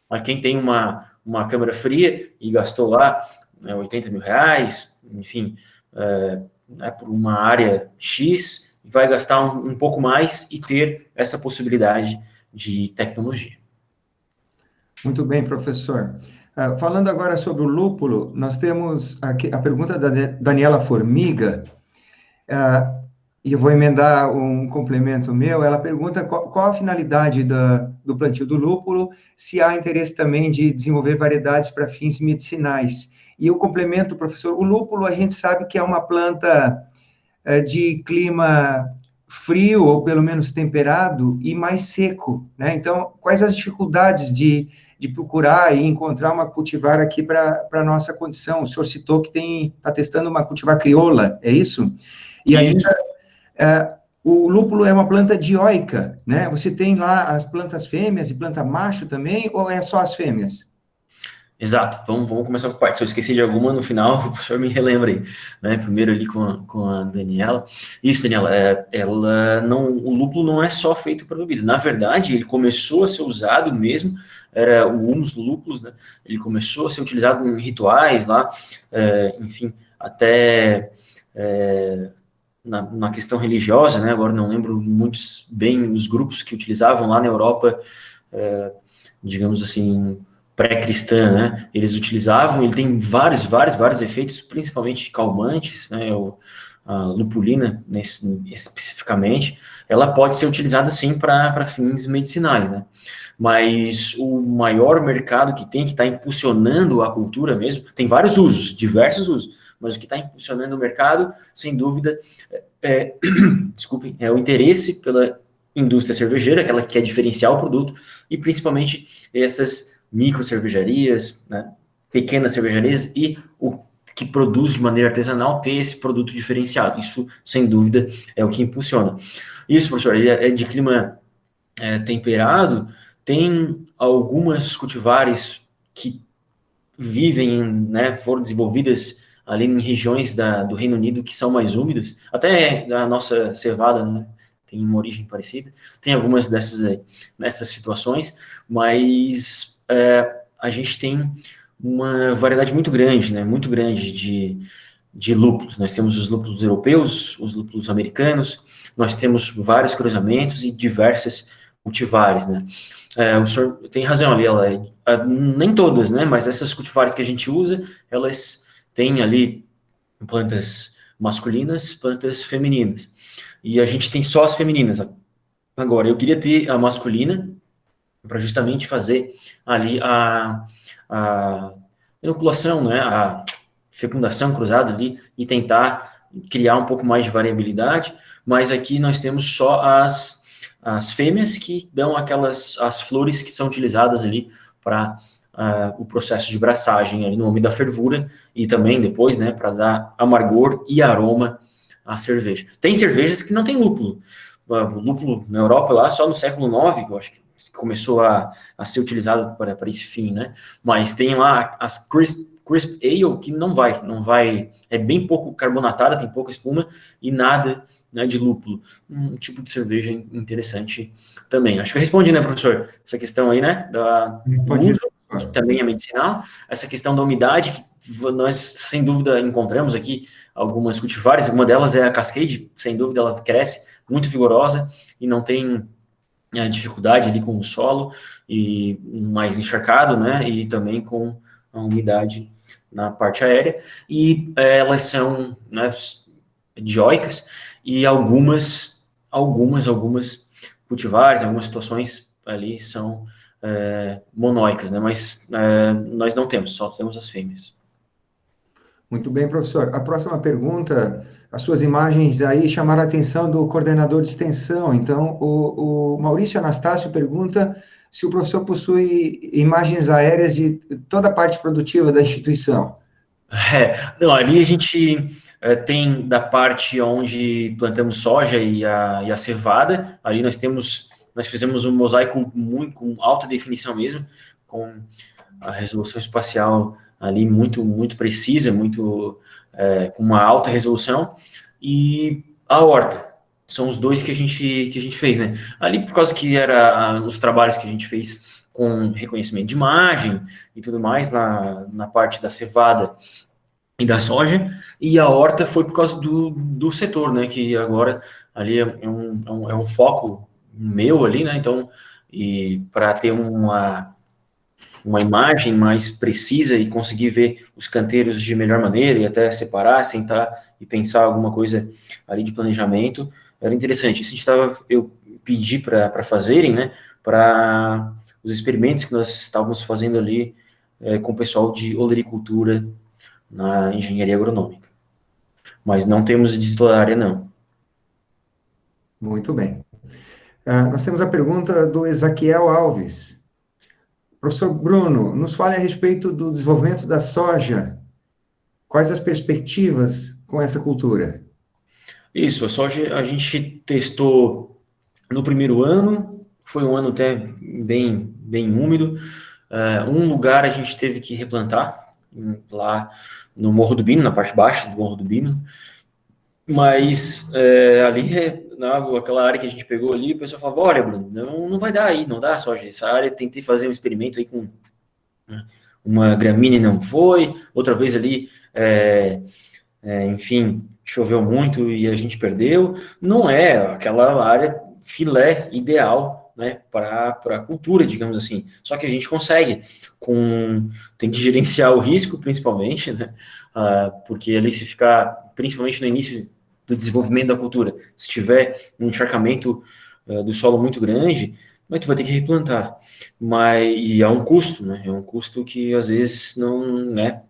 Speaker 2: Mas quem tem uma câmara fria e gastou lá 80 mil reais, enfim, né, por uma área X, vai gastar um pouco mais e ter essa possibilidade de tecnologia.
Speaker 1: Muito bem, professor. Falando agora sobre o lúpulo, nós temos aqui a pergunta da Daniela Formiga, e eu vou emendar um complemento meu. Ela pergunta qual a finalidade do plantio do lúpulo, se há interesse também de desenvolver variedades para fins medicinais. E eu complemento, professor, o lúpulo a gente sabe que é uma planta de clima frio, ou pelo menos temperado, e mais seco, né? Então, quais as dificuldades de procurar e encontrar uma cultivar aqui para a nossa condição? O senhor citou que está testando uma cultivar crioula, é isso? E
Speaker 2: Isso.
Speaker 1: ainda, o lúpulo é uma planta dioica, né? Você tem lá as plantas fêmeas e planta macho também, ou é só as fêmeas?
Speaker 2: Exato, vamos começar com parte. Se eu esqueci de alguma no final, o senhor me relembra aí, né? Primeiro ali com a Daniela. Isso, Daniela, ela não, o lúpulo não é só feito para bebida. Na verdade, ele começou a ser usado mesmo, era o humus lúpulos, né? Ele começou a ser utilizado em rituais lá, enfim, até na questão religiosa, né? Agora não lembro muito bem os grupos que utilizavam lá na Europa, digamos assim, pré-cristã, né? Eles utilizavam, ele tem vários efeitos, principalmente calmantes, né? A lupulina, especificamente, ela pode ser utilizada, sim, para fins medicinais, né? Mas o maior mercado que está impulsionando a cultura mesmo, tem vários usos, diversos usos, mas o que está impulsionando o mercado, sem dúvida, desculpem, é o interesse pela indústria cervejeira, que ela quer diferenciar o produto, e principalmente essas micro cervejarias, né, pequenas cervejarias, e o que produz de maneira artesanal ter esse produto diferenciado. Isso, sem dúvida, é o que impulsiona. Isso, professor, ele é de clima temperado, tem algumas cultivares que vivem, né, foram desenvolvidas ali em regiões do Reino Unido que são mais úmidas, até a nossa cevada, né, tem uma origem parecida, tem algumas nessas situações, mas a gente tem uma variedade muito grande, né, muito grande de lúpulos. Nós temos os lúpulos europeus, os lúpulos americanos, nós temos vários cruzamentos e diversas cultivares, né. O senhor tem razão ali, nem todas, né, mas essas cultivares que a gente usa, elas têm ali plantas masculinas, plantas femininas. E a gente tem só as femininas. Agora, eu queria ter a masculina para justamente fazer ali a inoculação, né, a fecundação cruzada ali e tentar criar um pouco mais de variabilidade, mas aqui nós temos só as fêmeas que dão as flores que são utilizadas ali para o processo de braçagem ali no momento da fervura e também depois, né, para dar amargor e aroma à cerveja. Tem cervejas que não tem lúpulo. O lúpulo na Europa lá só no século IX, eu acho que começou a ser utilizado para esse fim, né? Mas tem lá as Crisp Ale que não vai, é bem pouco carbonatada, tem pouca espuma e nada, né, de lúpulo. Um tipo de cerveja interessante também. Acho que eu respondi, né, professor? Essa questão aí, né, do uso, que também é medicinal, essa questão da umidade, que nós, sem dúvida, encontramos aqui algumas cultivares, uma delas é a Cascade, sem dúvida ela cresce, muito vigorosa, e não tem dificuldade ali com o solo, e mais encharcado, né, e também com a umidade na parte aérea, e elas são, né, dioicas, e algumas cultivares, algumas situações ali são monóicas, né, mas nós não temos, só temos as fêmeas.
Speaker 1: Muito bem, professor. A próxima pergunta, as suas imagens aí chamaram a atenção do coordenador de extensão. Então, o Maurício Anastácio pergunta se o professor possui imagens aéreas de toda a parte produtiva da instituição.
Speaker 2: Não, ali a gente tem da parte onde plantamos soja e a cevada, ali nós fizemos um mosaico muito, com alta definição mesmo, com a resolução espacial ali muito precisa, com uma alta resolução, e a horta. São os dois que a gente fez, né? Ali por causa que era os trabalhos que a gente fez com reconhecimento de imagem e tudo mais, na parte da cevada e da soja, e a horta foi por causa do setor, né, que agora ali é um foco meu ali, né, então, e para ter uma imagem mais precisa e conseguir ver os canteiros de melhor maneira e até separar, sentar e pensar alguma coisa ali de planejamento, era interessante. Isso eu pedi para fazerem, né, para os experimentos que nós estávamos fazendo ali com o pessoal de olericultura na engenharia agronômica. Mas não temos de titular não.
Speaker 1: Muito bem. Nós temos a pergunta do Ezaquiel Alves. Professor Bruno, nos fale a respeito do desenvolvimento da soja. Quais as perspectivas com essa cultura?
Speaker 2: Isso, a soja a gente testou no primeiro ano, foi um ano até bem úmido. Um lugar a gente teve que replantar, lá no Morro do Bino, na parte baixa do Morro do Bino, mas ali, aquela área que a gente pegou ali, o pessoal falava, olha, Bruno, não vai dar aí, não dá soja, essa área, tentei fazer um experimento aí com uma gramínea, não foi, outra vez ali, enfim, choveu muito e a gente perdeu, não é aquela área filé ideal, né, para a cultura, digamos assim. Só que a gente consegue, tem que gerenciar o risco, principalmente, né, porque ali se ficar, principalmente no início do desenvolvimento da cultura, se tiver um encharcamento do solo muito grande, mas tu vai ter que replantar. E é um custo, né, é um custo que às vezes não, né,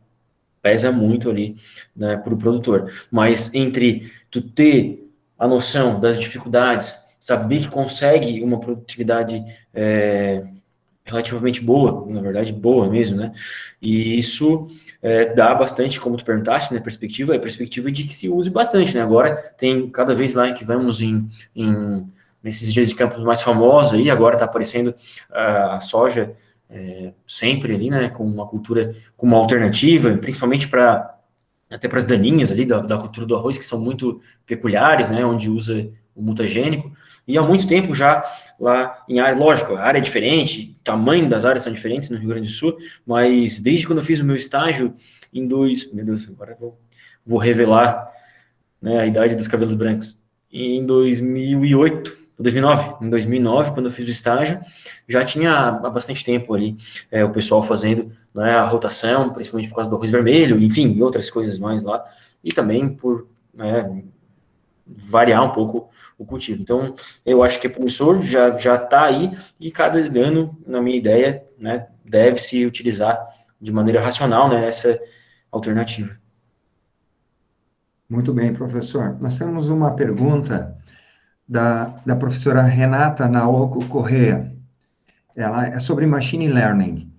Speaker 2: pesa muito ali, né, para o produtor. Mas entre tu ter a noção das dificuldades, saber que consegue uma produtividade relativamente boa, na verdade, boa mesmo, né? E isso dá bastante, como tu perguntaste, né, perspectiva, é perspectiva de que se use bastante, né? Agora tem cada vez lá que vamos nesses dias de campo mais famosos aí, agora está aparecendo a soja sempre ali, né, com uma cultura, com uma alternativa, principalmente até para as daninhas ali da cultura do arroz, que são muito peculiares, né, onde usa o mutagênico, e há muito tempo já lá em área, lógico, a área é diferente, o tamanho das áreas são diferentes no Rio Grande do Sul, mas desde quando eu fiz o meu estágio meu Deus, agora vou revelar, né, a idade dos cabelos brancos, em 2009, quando eu fiz o estágio, já tinha há bastante tempo ali o pessoal fazendo, né, a rotação, principalmente por causa do arroz vermelho, enfim, e outras coisas mais lá, e também por variar um pouco o cultivo. Então, eu acho que é promissor, já está aí, e cada ano, na minha ideia, né, deve-se utilizar de maneira racional, né, essa alternativa.
Speaker 1: Muito bem, professor. Nós temos uma pergunta da professora Renata Naoko Correa. Ela é sobre machine learning.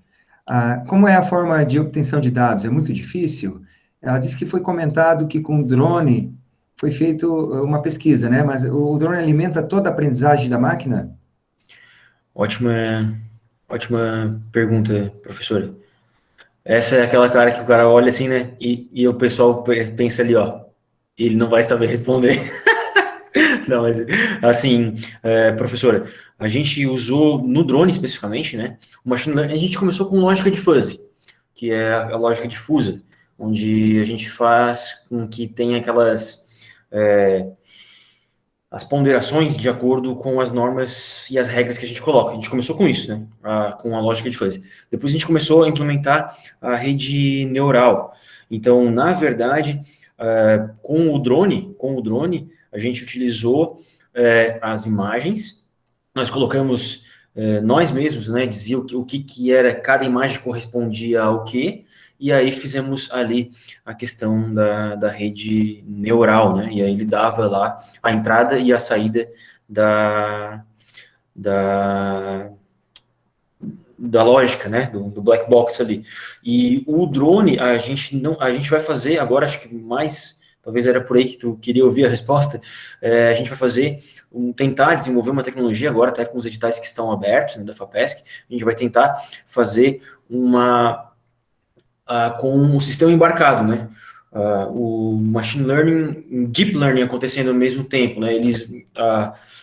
Speaker 1: Como é a forma de obtenção de dados? É muito difícil? Ela disse que foi comentado que com o drone foi feita uma pesquisa, né? Mas o drone alimenta toda a aprendizagem da máquina?
Speaker 2: Ótima pergunta, professora. Essa é aquela cara que o cara olha assim, né? E o pessoal pensa ali, ó, ele não vai saber responder. Não, mas assim, professora, a gente usou no drone especificamente, né? O machine learning, a gente começou com lógica de fuzzy, que é a lógica difusa, onde a gente faz com que tenha aquelas as ponderações de acordo com as normas e as regras que a gente coloca. A gente começou com isso, né? Com a lógica de fuzzy. Depois a gente começou a implementar a rede neural. Então, na verdade, com o drone, a gente utilizou as imagens, nós colocamos nós mesmos, né, dizia o que era, cada imagem correspondia ao quê, e aí fizemos ali a questão da rede neural, né, e aí ele dava lá a entrada e a saída da lógica, né, do black box ali. E o drone, a gente vai fazer, agora acho que mais, talvez era por aí que tu queria ouvir a resposta, a gente vai fazer, tentar desenvolver uma tecnologia, agora até com os editais que estão abertos, né, da FAPESC, a gente vai tentar fazer com um sistema embarcado, né, o machine learning, deep learning acontecendo ao mesmo tempo, né,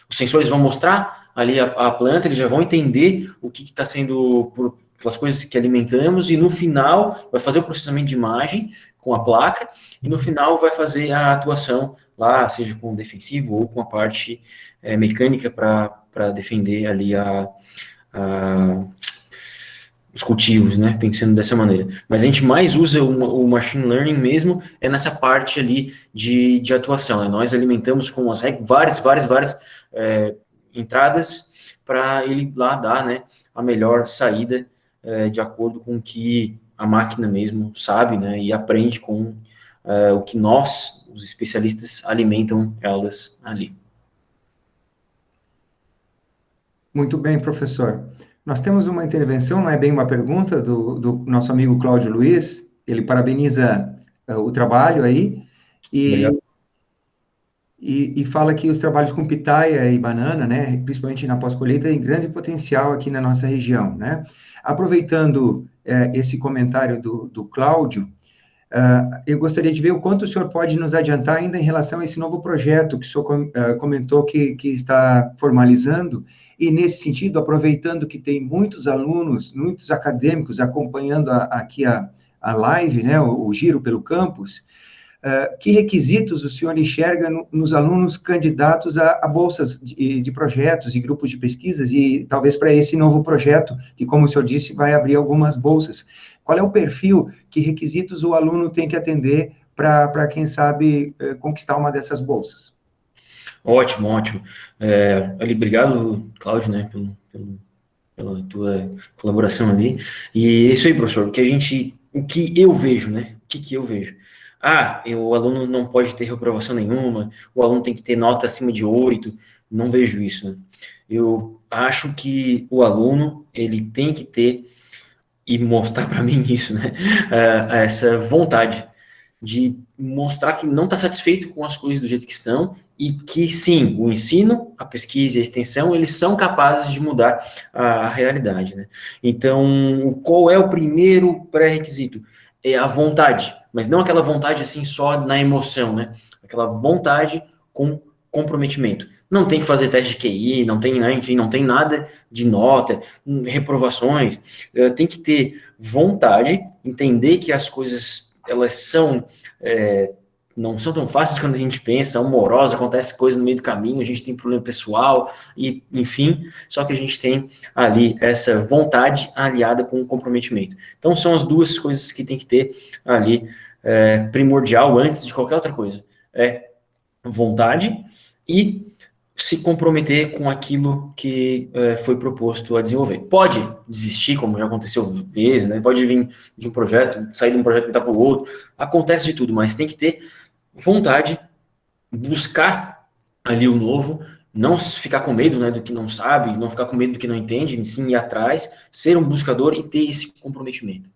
Speaker 2: os sensores vão mostrar ali a planta, eles já vão entender o que está sendo pelas coisas que alimentamos, e no final vai fazer o processamento de imagem com a placa, e no final vai fazer a atuação lá, seja com o defensivo ou com a parte mecânica para defender ali os cultivos, né, pensando dessa maneira. Mas a gente mais usa o machine learning mesmo nessa parte ali de atuação, né? Nós alimentamos com as várias entradas, para ele lá dar, né, a melhor saída de acordo com o que a máquina mesmo sabe, né, e aprende com o que nós, os especialistas, alimentam elas ali.
Speaker 1: Muito bem, professor. Nós temos uma intervenção, não é bem uma pergunta, do nosso amigo Cláudio Luiz. Ele parabeniza o trabalho aí
Speaker 2: Obrigado.
Speaker 1: e fala que os trabalhos com pitaia e banana, né, principalmente na pós-colheita, têm grande potencial aqui na nossa região, né? Aproveitando esse comentário do Cláudio, eu gostaria de ver o quanto o senhor pode nos adiantar ainda em relação a esse novo projeto que o senhor comentou que está formalizando, e nesse sentido, aproveitando que tem muitos alunos, muitos acadêmicos acompanhando aqui a live, né, o Giro pelo Campus, que requisitos o senhor enxerga nos alunos candidatos a bolsas de projetos e grupos de pesquisas, e talvez para esse novo projeto, que, como o senhor disse, vai abrir algumas bolsas? Qual é o perfil, que requisitos o aluno tem que atender para, quem sabe, conquistar uma dessas bolsas?
Speaker 2: Ótimo, ótimo. Obrigado, Cláudio, né, pela tua colaboração ali. E é isso aí, professor, o que eu vejo, né? O que eu vejo? O aluno não pode ter reprovação nenhuma, o aluno tem que ter nota acima de 8, não vejo isso, né? Eu acho que o aluno, ele tem que ter, e mostrar para mim isso, né? Essa vontade de mostrar que não está satisfeito com as coisas do jeito que estão e que, sim, o ensino, a pesquisa e a extensão, eles são capazes de mudar a realidade, né? Então, qual é o primeiro pré-requisito? É a vontade, mas não aquela vontade, assim, só na emoção, né? Aquela vontade com comprometimento. Não tem que fazer teste de QI, não tem, né, enfim, não tem nada de nota, reprovações, tem que ter vontade, entender que as coisas, elas são não são tão fáceis quando a gente pensa, são morosas, acontece coisa no meio do caminho, a gente tem problema pessoal, e enfim, só que a gente tem ali essa vontade aliada com o comprometimento. Então, são as duas coisas que tem que ter ali, primordial, antes de qualquer outra coisa. Vontade e se comprometer com aquilo que foi proposto a desenvolver. Pode desistir, como já aconteceu vezes, né? Pode vir de um projeto, sair de um projeto e entrar para o outro, acontece de tudo, mas tem que ter vontade, buscar ali o novo, não ficar com medo, né, do que não sabe, não ficar com medo do que não entende, sim ir atrás, ser um buscador e ter esse comprometimento.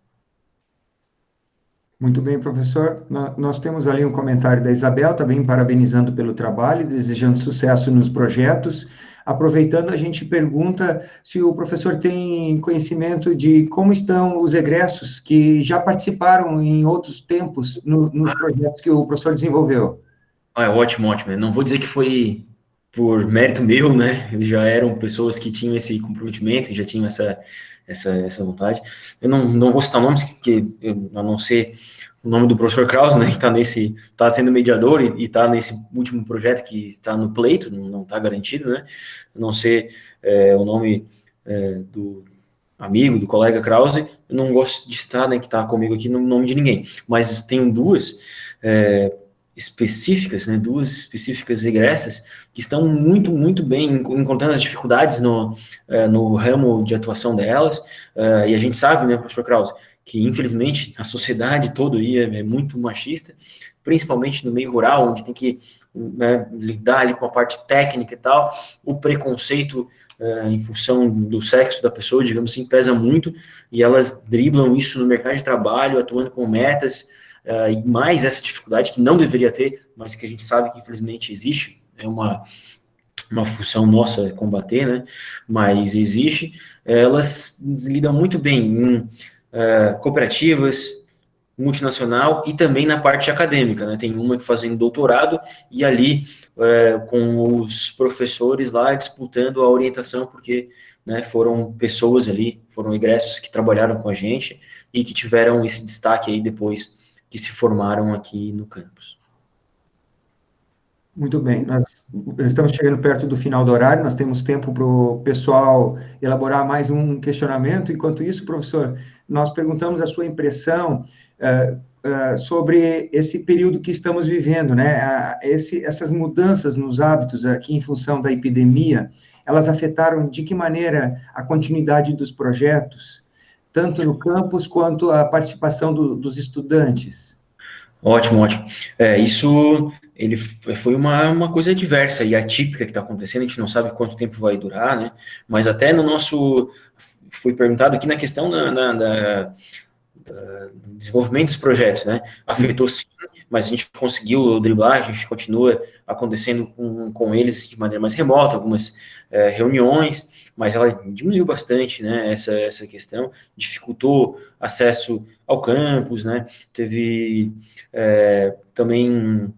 Speaker 1: Muito bem, professor. Nós temos ali um comentário da Isabel, também parabenizando pelo trabalho, desejando sucesso nos projetos. Aproveitando, a gente pergunta se o professor tem conhecimento de como estão os egressos que já participaram em outros tempos nos projetos que o professor desenvolveu.
Speaker 2: Ótimo, ótimo. Eu não vou dizer que foi por mérito meu, né? Eles já eram pessoas que tinham esse comprometimento, já tinham essa vontade. Eu não vou citar nomes, a não ser o nome do professor Krause, né, que está sendo mediador e está nesse último projeto que está no pleito, não está garantido, né? A não ser o nome do amigo, do colega Krause, eu não gosto de citar, né, que está comigo aqui no nome de ninguém, mas tem duas específicas, né, duas específicas egressas que estão muito, muito bem encontrando as dificuldades no ramo de atuação delas, e a gente sabe, né, professor Krause, que infelizmente a sociedade toda aí é muito machista, principalmente no meio rural, onde tem que, né, lidar ali com a parte técnica e tal, o preconceito em função do sexo da pessoa, digamos assim, pesa muito, e elas driblam isso no mercado de trabalho, atuando com metas, e mais essa dificuldade que não deveria ter, mas que a gente sabe que infelizmente existe, é uma função nossa combater, né, mas existe, elas lidam muito bem em cooperativas, multinacional e também na parte acadêmica, né, tem uma que fazendo doutorado e ali com os professores lá disputando a orientação, porque, né, foram pessoas ali, foram egressos que trabalharam com a gente e que tiveram esse destaque aí depois que se formaram aqui no campus.
Speaker 1: Muito bem, nós estamos chegando perto do final do horário, nós temos tempo para o pessoal elaborar mais um questionamento. Enquanto isso, professor, nós perguntamos a sua impressão sobre esse período que estamos vivendo, né? Essas mudanças nos hábitos aqui em função da epidemia, elas afetaram de que maneira a continuidade dos projetos, tanto no campus quanto a participação dos estudantes?
Speaker 2: Ótimo, ótimo. Isso foi uma coisa diversa e atípica que está acontecendo, a gente não sabe quanto tempo vai durar, né? Mas até no nosso, foi perguntado aqui na questão do desenvolvimento dos projetos, né? Afetou sim, mas a gente conseguiu driblar, a gente continua acontecendo com eles de maneira mais remota, algumas reuniões, mas ela diminuiu bastante, né? Essa questão, dificultou acesso ao campus, né? Teve também,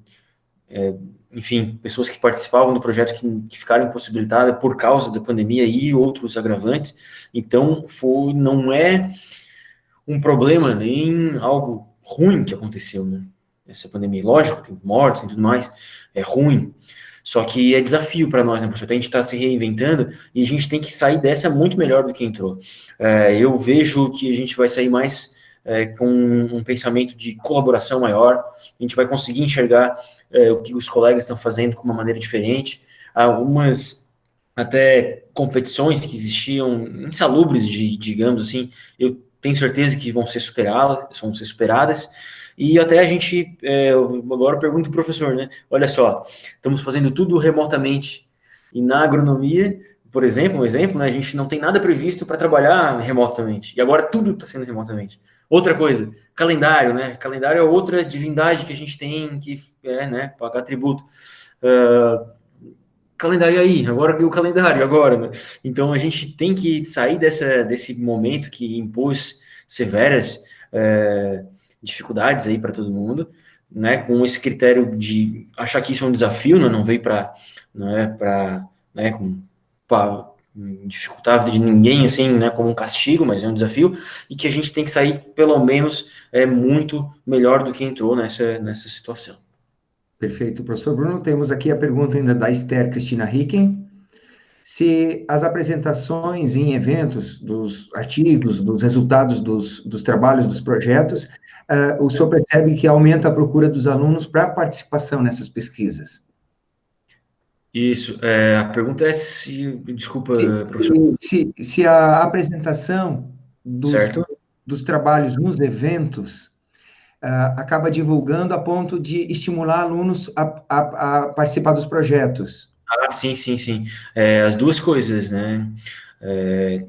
Speaker 2: enfim, pessoas que participavam do projeto que ficaram impossibilitadas por causa da pandemia e outros agravantes. Então, não é um problema nem algo ruim que aconteceu, né? Essa pandemia, lógico, tem mortes e tudo mais, é ruim. Só que é desafio para nós, né, professor? A gente está se reinventando e a gente tem que sair dessa muito melhor do que entrou. Eu vejo que a gente vai sair mais com um pensamento de colaboração maior, a gente vai conseguir enxergar o que os colegas estão fazendo com uma maneira diferente. Algumas até competições que existiam insalubres, digamos assim, eu tenho certeza que vão ser superadas, e até a gente, agora eu pergunto para o professor, né, olha só, estamos fazendo tudo remotamente, e na agronomia, por exemplo, um exemplo, né, a gente não tem nada previsto para trabalhar remotamente, e agora tudo está sendo remotamente. Outra coisa, calendário, né, calendário é outra divindade que a gente tem que, né, pagar tributo. Calendário aí, agora o calendário, agora, né? Então a gente tem que sair desse momento que impôs severas dificuldades aí para todo mundo, né? Com esse critério de achar que isso é um desafio, né? Não veio para, né, dificultar a vida de ninguém, assim, né? Como um castigo, mas é um desafio, e que a gente tem que sair, pelo menos, muito melhor do que entrou nessa situação.
Speaker 1: Perfeito, professor Bruno. Temos aqui a pergunta ainda da Esther Cristina Ricken. Se as apresentações em eventos dos artigos, dos resultados dos trabalhos, dos projetos, o senhor percebe que aumenta a procura dos alunos para participação nessas pesquisas?
Speaker 2: Isso, a pergunta é se, desculpa, professor.
Speaker 1: Se a apresentação
Speaker 2: Certo?
Speaker 1: dos trabalhos nos eventos acaba divulgando a ponto de estimular alunos a participar dos projetos.
Speaker 2: Ah, sim, sim, sim. As duas coisas, né? É,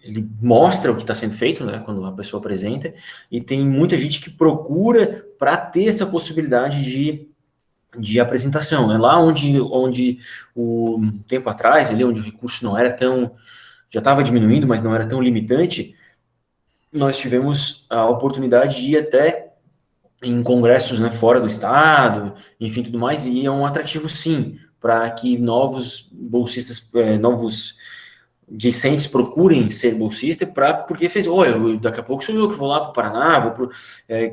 Speaker 2: ele mostra o que está sendo feito, né? Quando a pessoa apresenta, e tem muita gente que procura para ter essa possibilidade de apresentação, né? Lá onde um tempo atrás, ali onde o recurso não era tão, já estava diminuindo, mas não era tão limitante, nós tivemos a oportunidade de ir até em congressos, né, fora do estado, enfim, tudo mais, e é um atrativo, sim, para que novos bolsistas, novos discentes procurem ser bolsista, porque fez, olha, daqui a pouco sou eu que vou lá para o Paraná,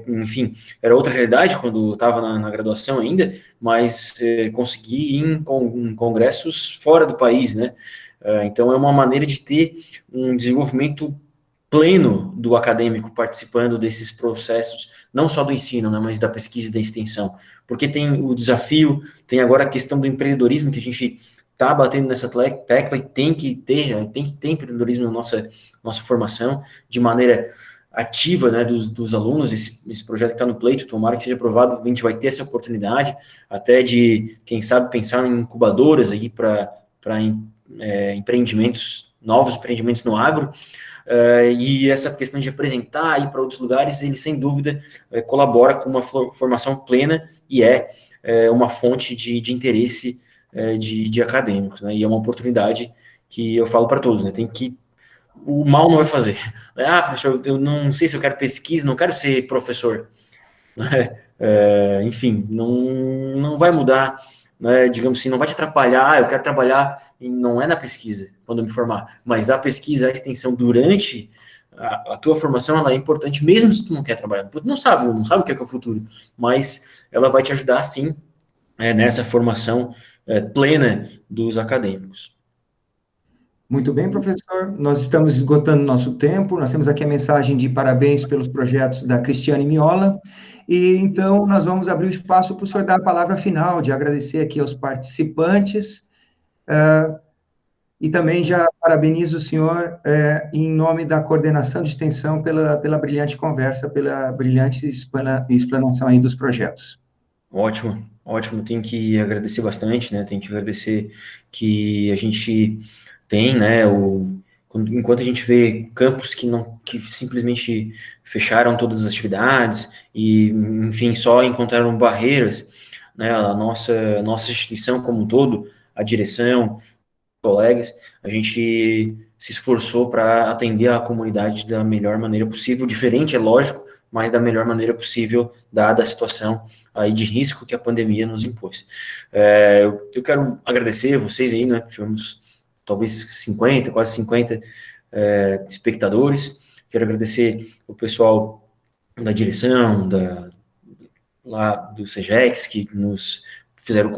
Speaker 2: enfim, era outra realidade quando estava na graduação ainda, mas consegui ir em congressos fora do país, né? Então é uma maneira de ter um desenvolvimento pleno do acadêmico participando desses processos, não só do ensino, né, mas da pesquisa e da extensão, porque tem o desafio, tem agora a questão do empreendedorismo, que a gente está batendo nessa tecla e tem que ter empreendedorismo na nossa formação, de maneira ativa, né, dos alunos, esse projeto que está no pleito, tomara que seja aprovado, a gente vai ter essa oportunidade, até de, quem sabe, pensar em incubadoras aí para empreendimentos, novos empreendimentos no agro, e essa questão de apresentar, ir para outros lugares, ele sem dúvida colabora com uma formação plena e uma fonte de interesse de acadêmicos, né? E é uma oportunidade que eu falo para todos, né? O mal não vai fazer. Ah, professor, eu não sei se eu quero pesquisa, não quero ser professor. Enfim, não vai mudar, né, digamos assim, não vai te atrapalhar, eu quero trabalhar, não é na pesquisa, quando eu me formar, mas a pesquisa, a extensão durante a tua formação, ela é importante, mesmo se tu não quer trabalhar, tu não sabe o que é o futuro, mas ela vai te ajudar, sim, nessa formação plena dos acadêmicos.
Speaker 1: Muito bem, professor. Nós estamos esgotando nosso tempo. Nós temos aqui a mensagem de parabéns pelos projetos da Cristiane Miola. E então nós vamos abrir o espaço para o senhor dar a palavra final, de agradecer aqui aos participantes E também já parabenizo o senhor em nome da coordenação de extensão pela brilhante conversa, pela brilhante explanação aí dos projetos.
Speaker 2: Ótimo, ótimo. Tem que agradecer bastante, né? Tem que agradecer que a gente tem, né? Enquanto a gente vê campos que simplesmente fecharam todas as atividades e, enfim, só encontraram barreiras, né? A nossa instituição como um todo, a direção, colegas, a gente se esforçou para atender a comunidade da melhor maneira possível, diferente, é lógico, mas da melhor maneira possível, dada a situação aí de risco que a pandemia nos impôs. Eu quero agradecer vocês aí, né, tivemos talvez 50, quase 50 espectadores, quero agradecer o pessoal da direção, lá do SEGEX, que nos fizeram o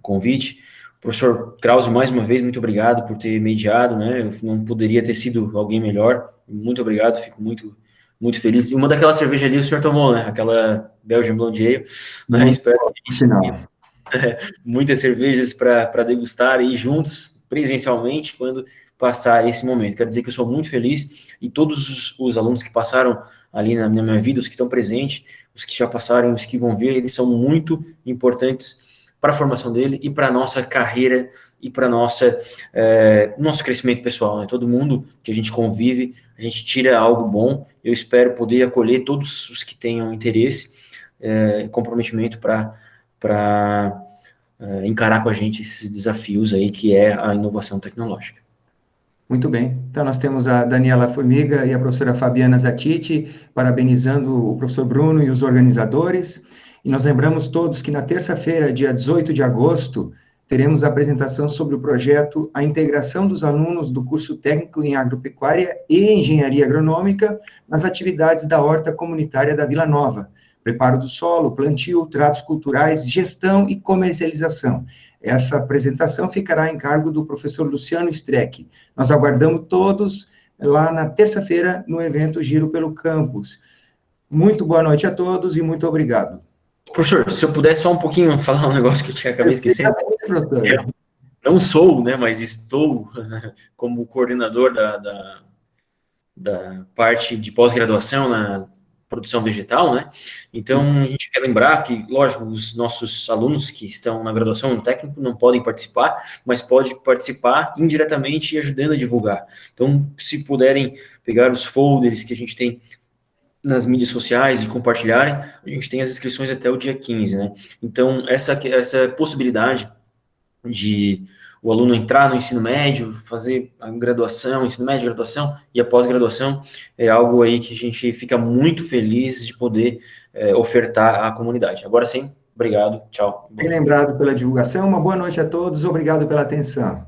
Speaker 2: convite. Professor Krause, mais uma vez, muito obrigado por ter mediado, né? Eu não poderia ter sido alguém melhor. Muito obrigado, fico muito feliz. E uma daquelas cervejas ali o senhor tomou, né? Aquela Belgian Blonde Ale, né? Espero que a gente tenha muitas cervejas para degustar aí juntos, presencialmente, quando passar esse momento. Quero dizer que eu sou muito feliz e todos os alunos que passaram ali na minha vida, os que estão presentes, os que já passaram, os que vão ver, eles são muito importantes para a formação dele e para a nossa carreira e para nosso crescimento pessoal, né? Todo mundo que a gente convive, a gente tira algo bom. Eu espero poder acolher todos os que tenham interesse e comprometimento para encarar com a gente esses desafios aí que é a inovação tecnológica.
Speaker 1: Muito bem. Então, nós temos a Daniela Formiga e a professora Fabiana Zatiti, parabenizando o professor Bruno e os organizadores. E nós lembramos todos que na terça-feira, dia 18 de agosto, teremos a apresentação sobre o projeto A Integração dos Alunos do Curso Técnico em Agropecuária e Engenharia Agronômica nas atividades da Horta Comunitária da Vila Nova. Preparo do solo, plantio, tratos culturais, gestão e comercialização. Essa apresentação ficará em cargo do professor Luciano Streck. Nós aguardamos todos lá na terça-feira no evento Giro pelo Campus. Muito boa noite a todos e muito obrigado.
Speaker 2: Professor, se eu puder só um pouquinho falar um negócio que eu acabei esquecendo. Eu não sou, né, mas estou como coordenador da parte de pós-graduação na produção vegetal, né? Então, a gente quer lembrar que, lógico, os nossos alunos que estão na graduação no técnico não podem participar, mas pode participar indiretamente e ajudando a divulgar. Então, se puderem pegar os folders que a gente tem nas mídias sociais e compartilharem, a gente tem as inscrições até o dia 15, né? Então, essa possibilidade de o aluno entrar no ensino médio, fazer a graduação, ensino médio, graduação e a pós-graduação, é algo aí que a gente fica muito feliz de poder ofertar à comunidade. Agora sim, obrigado, tchau.
Speaker 1: Bem lembrado pela divulgação, uma boa noite a todos, obrigado pela atenção.